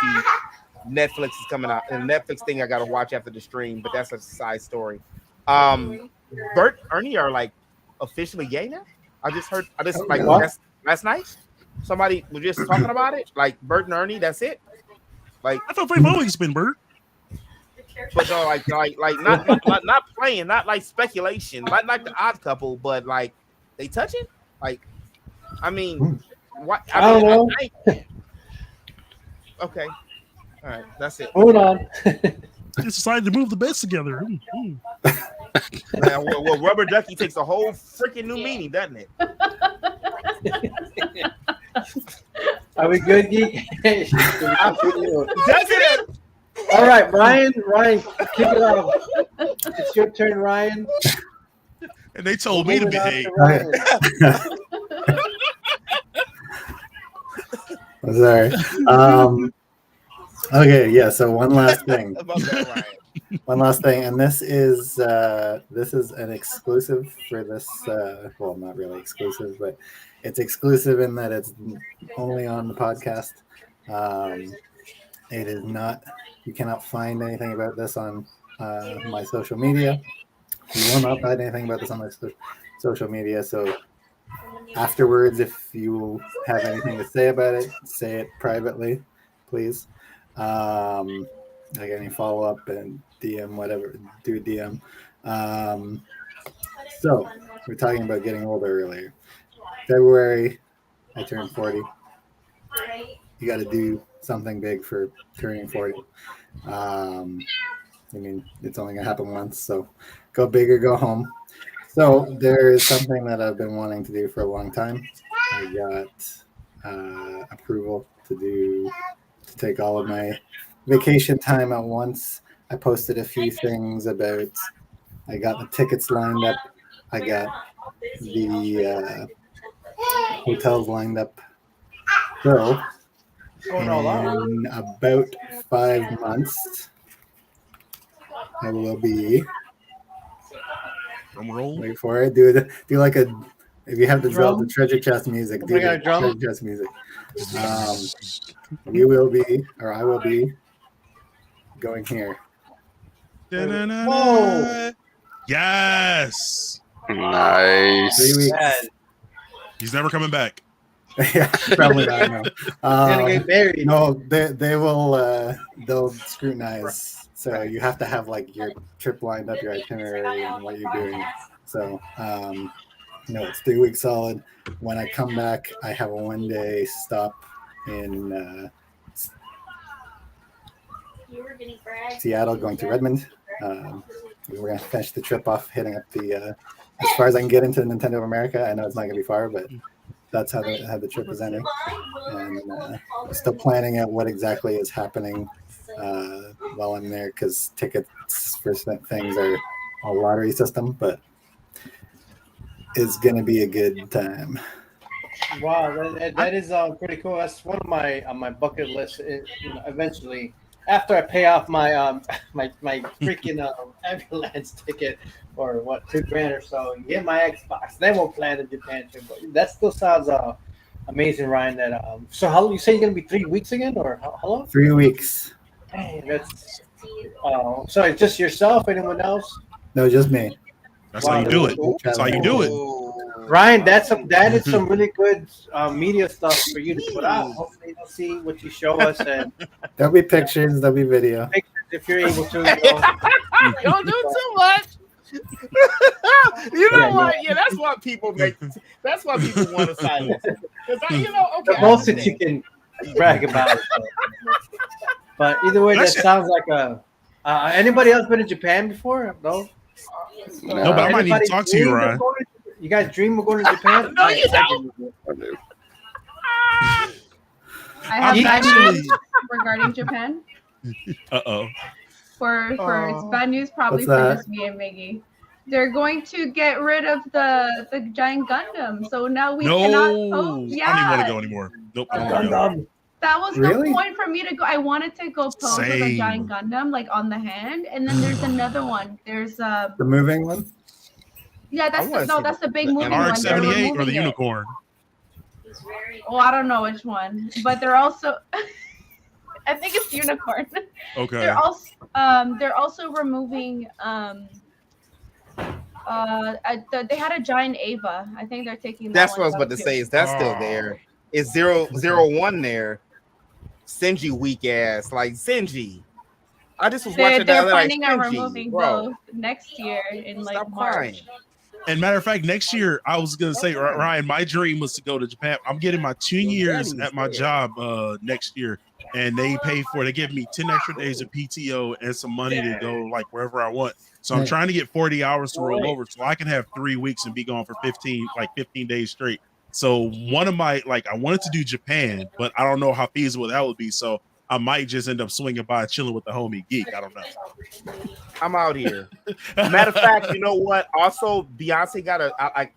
Netflix is coming out, and the Netflix thing I gotta watch after the stream, but that's a side story. Bert, Ernie are like officially gay now. I just like last night. Somebody was just talking about it, like Bert and Ernie. That's it. Like I thought they've always been Bert. But no, like not playing, not like speculation, not like the Odd Couple, but like they touching. Like, I mean, what? I don't know. Okay, all right, that's it. Hold on. Just decided to move the beds together. Yeah, well, Rubber Ducky takes a whole freaking new meaning, doesn't it? Are we good, Geek? Does it? All right, Ryan, kick it off. It's your turn, Ryan. And they told me to behave. Sorry. Okay, yeah. So one last thing. One last thing, and this is an exclusive for this. Well, not really exclusive, but it's exclusive in that it's only on the podcast. It is not. You cannot find anything about this on my social media. You will not find anything about this on my social media. So afterwards, if you have anything to say about it, say it privately, please. Like any follow up and DM, whatever, do DM. So we're talking about getting older earlier. February, I turned 40. You got to do something big for turning 40. I mean, it's only gonna happen once, so go big or go home. So there is something that I've been wanting to do for a long time. I got approval to take all of my vacation time at once. I posted a few things about. I got the tickets lined up. I got the hotels lined up. So in about 5 months, I will be. Wait for it. Do like a. If you have the treasure chest music, do the treasure chest music. We will be, or I will be, going here. Whoa! Yes. Nice. 3 weeks. He's never coming back. Yeah, probably not. No. He's gonna get married. No, they will. They'll scrutinize. So you have to have like your trip lined up, your itinerary, and what you're doing. So, it's 3 weeks solid. When I come back, I have a 1-day stop in Seattle, going to Redmond. We're gonna finish the trip off, hitting up the as far as I can get into Nintendo of America. I know it's not gonna be far, but that's how the trip is ending. And still planning out what exactly is happening while I'm there, because tickets for things are a lottery system, but it's gonna be a good time. Wow, that is pretty cool. That's one of my on my bucket list. Eventually, after I pay off my my freaking ambulance ticket or what, $2,000 or so, and get my Xbox, then we'll plan the Japan trip. But that still sounds amazing, Ryan. That so how you say you're gonna be 3 weeks again, or how long? 3 weeks. Dang, that's so it's just yourself, anyone else? No, just me. That's how you do it. That's how you do it. Ryan, that is some really good media stuff for you to put out. Hopefully, you'll see what you show us, and There'll be pictures. There'll be video. pictures if you're able to. Don't do too much. You know what? Yeah, that's why people make. That's why people want to silence. Because okay. The most that you can brag about it. But either way, that sounds like a. Anybody else been to Japan before? No. No, but I might need to talk to you, Ryan. You guys dream of going to Japan? No, you don't. I have bad news regarding Japan. For it's bad news probably for just me and Miggy. They're going to get rid of the giant Gundam, so now we cannot. Oh, yeah. I don't even want to go anymore. Nope. I don't want to go. That was the point for me to go. I wanted to go pose with a giant Gundam, like on the hand, and then there's another one. There's the moving one. Yeah, that's the big moving one. RX-78 or the unicorn. Oh, I don't know which one, but they're also. I think it's unicorn. Okay. They're also removing they had a giant Ava. I think they're taking. That's what I was about to say. Is that still there? Is 001 there? Sinji weak ass, like Sinji. I just was watching that. They're planning on removing both next year in like March. And matter of fact, next year I was gonna say, Ryan, my dream was to go to Japan. I'm getting my 2 years at my job next year, and they pay for it. They give me 10 extra days of PTO and some money to go like wherever I want. So I'm trying to get 40 hours to roll over, so I can have 3 weeks and be gone for 15 days straight. So one of my I wanted to do Japan, but I don't know how feasible that would be. So I might just end up swinging by, chilling with the homie Geek. I don't know. I'm out here. Matter of fact, you know what? Also, Beyonce got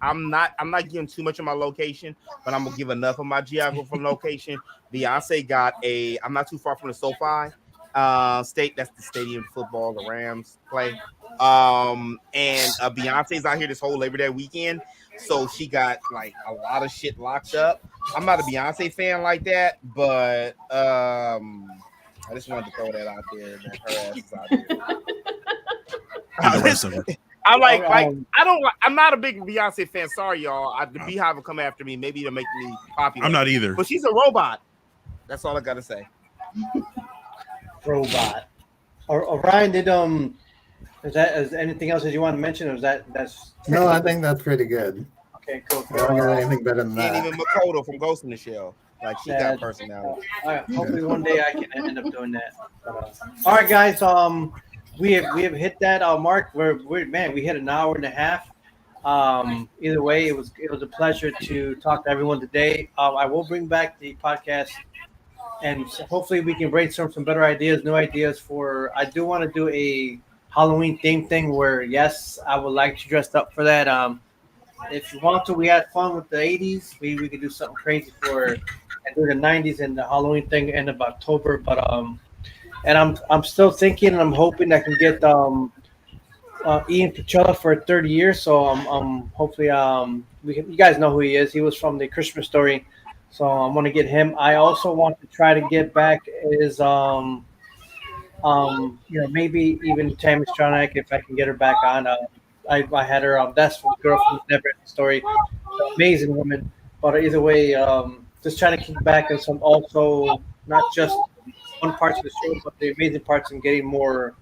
I'm not giving too much of my location, but I'm gonna give enough of my geographical location. Beyonce got I'm not too far from the SoFi state. That's the stadium football the Rams play. And Beyonce's out here this whole Labor Day weekend. So she got like a lot of shit locked up. I'm not a Beyonce fan like that, but I just wanted to throw that out there. That her ass is out there. I'm not a big Beyonce fan. Sorry, y'all. The Beehive will come after me. Maybe to make me popular. I'm not either. But she's a robot. That's all I gotta say. Robot. Or Ryan, is anything else that you want to mention, or is that's? No, I think that's pretty good. Okay, cool. I don't get anything better than that. And even Makoto from Ghost in the Shell, like she got personality. All right, hopefully one day I can end up doing that. All right, guys. We have hit that mark. We hit an hour and a half. Either way, it was a pleasure to talk to everyone today. I will bring back the podcast, and hopefully we can brainstorm some better ideas, new ideas for. I do want to do a Halloween theme thing where, yes, I would like to dress up for that. If you want to, we had fun with the 80s. We could do something crazy and do the 90s and the Halloween thing end of October. But and I'm still thinking, and I'm hoping I can get Ian Pachella for 30 years. So I'm hopefully you guys know who he is. He was from the Christmas Story, so I'm gonna get him. I also want to try to get back his maybe even Tammy Stronach if I can get her back on. I had her that's the girl from Never Ending Story, amazing woman. But either way, just trying to kick back and some also not just one part of the show, but the amazing parts and getting more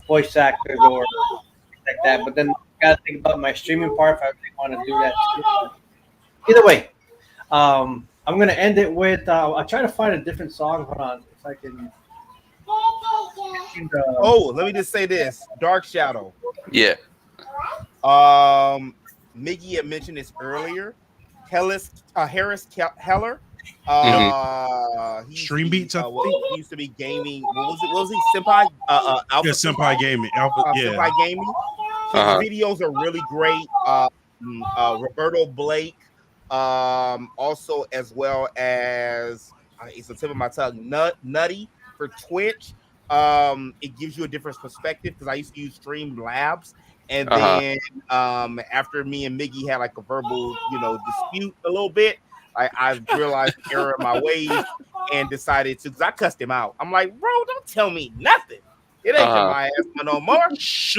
voice actors or like that. But then I gotta think about my streaming part if I really want to do that too. Either way, I'm gonna end it with I'll try to find a different song. Hold on, if I can. Let me just say this: Dark Shadow. Yeah. Miggy had mentioned this earlier. Harris Heller. Stream Beats. He used to be gaming. What was he? Senpai. Alpha Senpai Gaming. Senpai Gaming. His videos are really great. Roberto Blake. Also, as well as it's the tip of my tongue. Nutty for Twitch. It gives you a different perspective because I used to use Streamlabs, and then after me and Miggy had like a verbal, dispute a little bit, I realized the error of my ways and decided to, because I cussed him out. I'm like, bro, don't tell me nothing. It ain't my ass no more.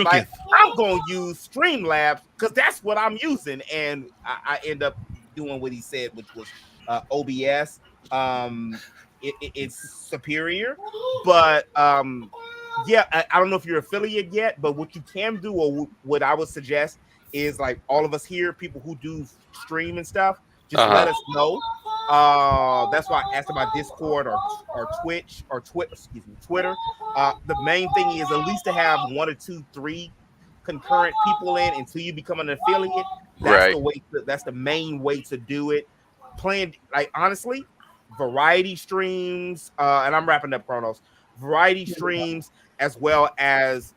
Like, I'm gonna use Streamlabs because that's what I'm using, and I end up doing what he said, which was OBS. It's superior, but yeah, I don't know if you're affiliate yet, but what you can do, or what I would suggest, is like all of us here, people who do stream and stuff, just let us know. That's why I asked about Discord or Twitch or Twitter. The main thing is at least to have 1 or 2, 3 concurrent people in until you become an affiliate. That's the way. That's the main way to do it. Playing, like, honestly, variety streams, and I'm wrapping up, Chronoz. Variety streams, as well as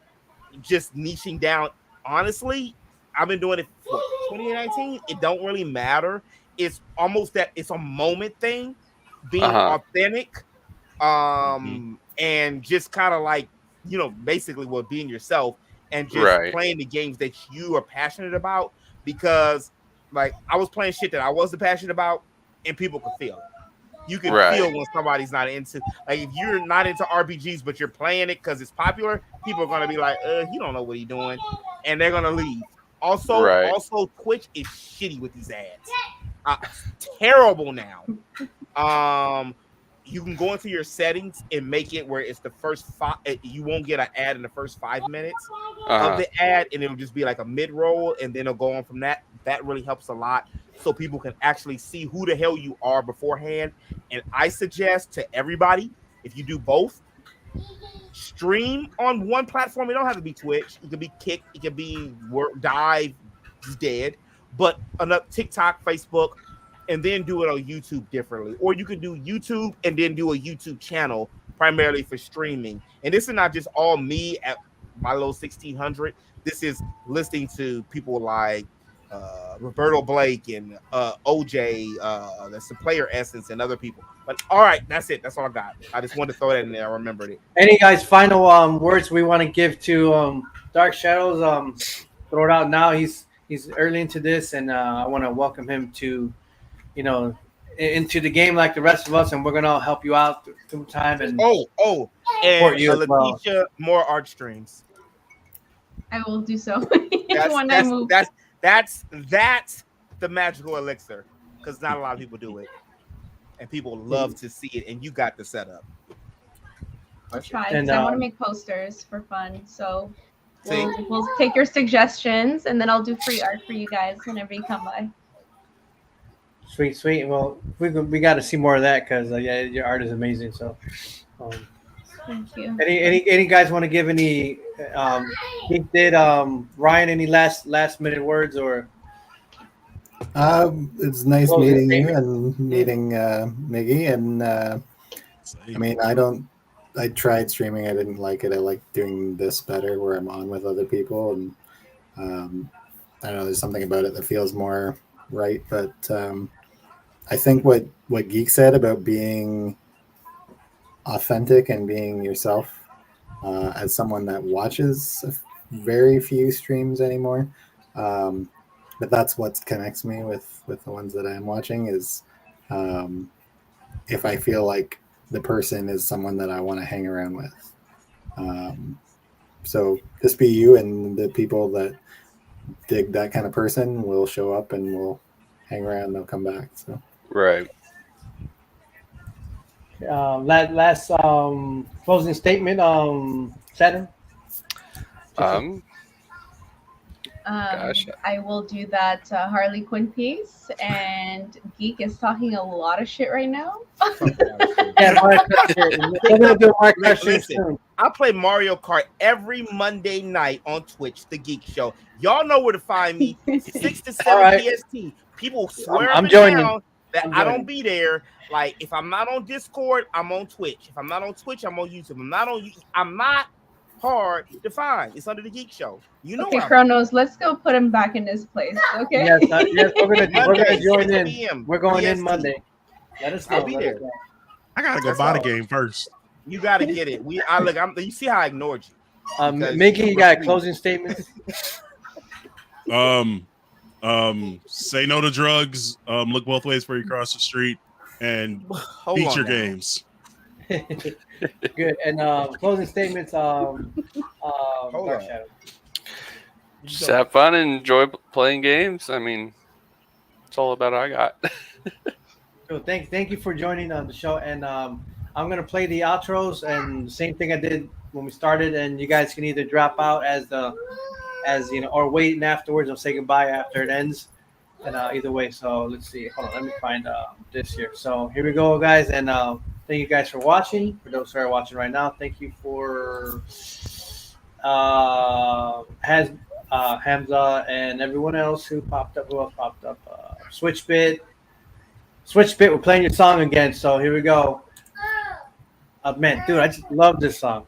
just niching down. Honestly, I've been doing it for 2019. It don't really matter. It's almost that it's a moment thing, being authentic, and just kind of like, basically being yourself and just playing the games that you are passionate about. Because, like, I was playing shit that I wasn't passionate about, and people could feel it. You can feel when somebody's not into, like, if you're not into RPGs, but you're playing it because it's popular, people are going to be like, he don't know what he's doing, and they're going to leave. Also, Twitch is shitty with these ads. Terrible now. You can go into your settings and make it where it's the first 5, you won't get an ad in the first 5 minutes of the ad, and it'll just be like a mid-roll, and then it'll go on from that. That really helps a lot, so people can actually see who the hell you are beforehand. And I suggest to everybody, if you do both, stream on one platform. It don't have to be Twitch. It could be Kick. It could be Dive is dead, but another TikTok, Facebook, and then do it on YouTube differently. Or you could do YouTube and then do a YouTube channel primarily for streaming. And this is not just all me at my low 1600. This is listening to people like Roberto Blake and OJ, that's the Player Essence, and other people. But all right, that's it. That's all I got. I just wanted to throw that in there. I remembered it. Any guys final words we want to give to Dark Shadows? Throw it out now. He's early into this, and I want to welcome him to, into the game like the rest of us, and we're gonna help you out through time and and you LAETITIA, more art streams. I will do so. That's the magical elixir, because not a lot of people do it, and people love to see it. And you got the setup. I'll try, because I want to make posters for fun. So we'll take your suggestions, and then I'll do free art for you guys whenever you come by. Sweet. Well, we got to see more of that, because your art is amazing. So, thank you. Any guys want to give any? Ryan, any last minute words or? It's nice meeting you and meeting Miggy, and I mean, I tried streaming. I didn't like it. I like doing this better, where I'm on with other people, and I don't know. There's something about it that feels more right. But I think what Geek said about being authentic and being yourself, as someone that watches very few streams anymore, but that's what connects me with the ones that I'm watching, is if I feel like the person is someone that I want to hang around with. So just be you, and the people that dig that kind of person will show up and will hang around and they'll come back. So last closing statement, Saturn. I will do that Harley Quinn piece, and Geek is talking a lot of shit right now. Listen, I play Mario Kart every Monday night on Twitch, The Geek Show. Y'all know where to find me. 6 to 7 PST. People swear I'm joining that I don't be there. Like, if I'm not on Discord, I'm on Twitch. If I'm not on Twitch, I'm on YouTube. I'm not hard to find. It's under The Geek Show. Okay, Chronoz, let's go put him back in his place. Okay. Yes, we're gonna join in. We're going in Monday. Let us know. I'll be there. I gotta go buy the game first. You got to get it. You see how I ignored you. Mickey, you got closing statements? Say no to drugs. Look both ways before you cross the street, and beat your games. Good. And closing statements. DarkShadow. Just have fun and enjoy playing games. I mean, it's all about I got. So thank you for joining on the show, and I'm gonna play the outros and the same thing I did when we started, and you guys can either drop out as you know, or wait and afterwards, or say goodbye after it ends, and either way. So let's see. Hold on, let me find this here. So here we go, guys, and thank you guys for watching. For those who are watching right now, thank you for Hamza and everyone else who popped up. Who else popped up? Switchbit, we're playing your song again. So here we go. Man, dude, I just love this song.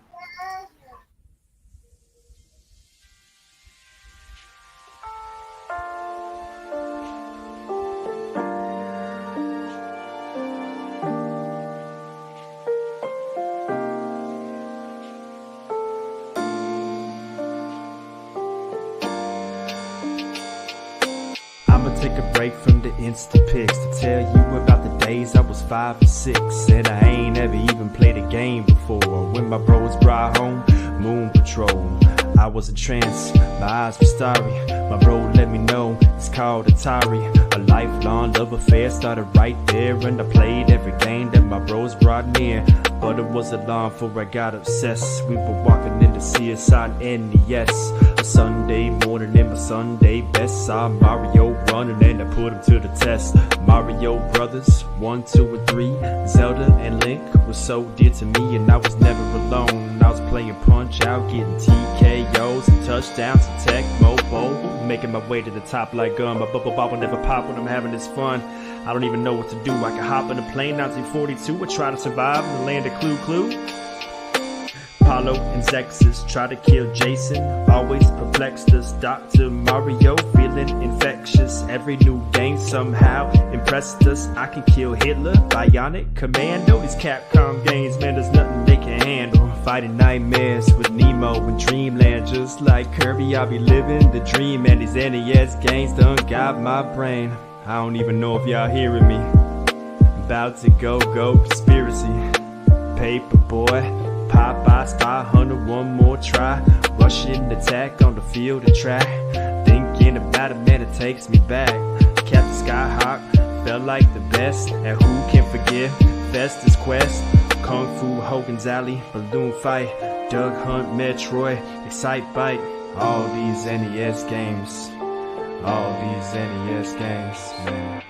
I'ma take a break from the Insta pics to tell you about the days I was 5 or 6, and I ain't ever even played a game before. When my bros brought home Moon Patrol, I was in trance, my eyes were starry. My bro let me know it's called Atari. A lifelong love affair started right there, and I played every game that my bros brought near. But it wasn't long before I got obsessed. We were walking in to see us on NES. A Sunday morning in my Sunday best, saw Mario running and I put him to the test. Mario Brothers 1, 2, and 3, Zelda and Link was so dear to me, and I was never alone. I was playing Punch Out, getting TKOs and touchdowns and Tecmo Bowl, making my way to the top like gum. A bubble ball will never pop when I'm having this fun. I don't even know what to do. I can hop in a plane 1942 and try to survive in the land of Clue. Apollo and Zexus try to kill Jason, always perplexed us. Dr. Mario feeling infectious. Every new game somehow impressed us. I can kill Hitler, Bionic Commando. These Capcom games, man, there's nothing they can handle. Fighting nightmares with Nemo and Dreamland. Just like Kirby, I'll be living the dream, and these NES games done got my brain. I don't even know if y'all hearing me. About to go conspiracy. Paperboy, Popeye, Spy Hunter, one more try. Rushing attack on the field of track. Thinking about it, man, it takes me back. Captain Skyhawk felt like the best. And who can forget Festus Quest, Kung Fu Hogan's Alley, Balloon Fight, Duck Hunt, Metroid, Excite Bike. All these NES games. All these NES games, man.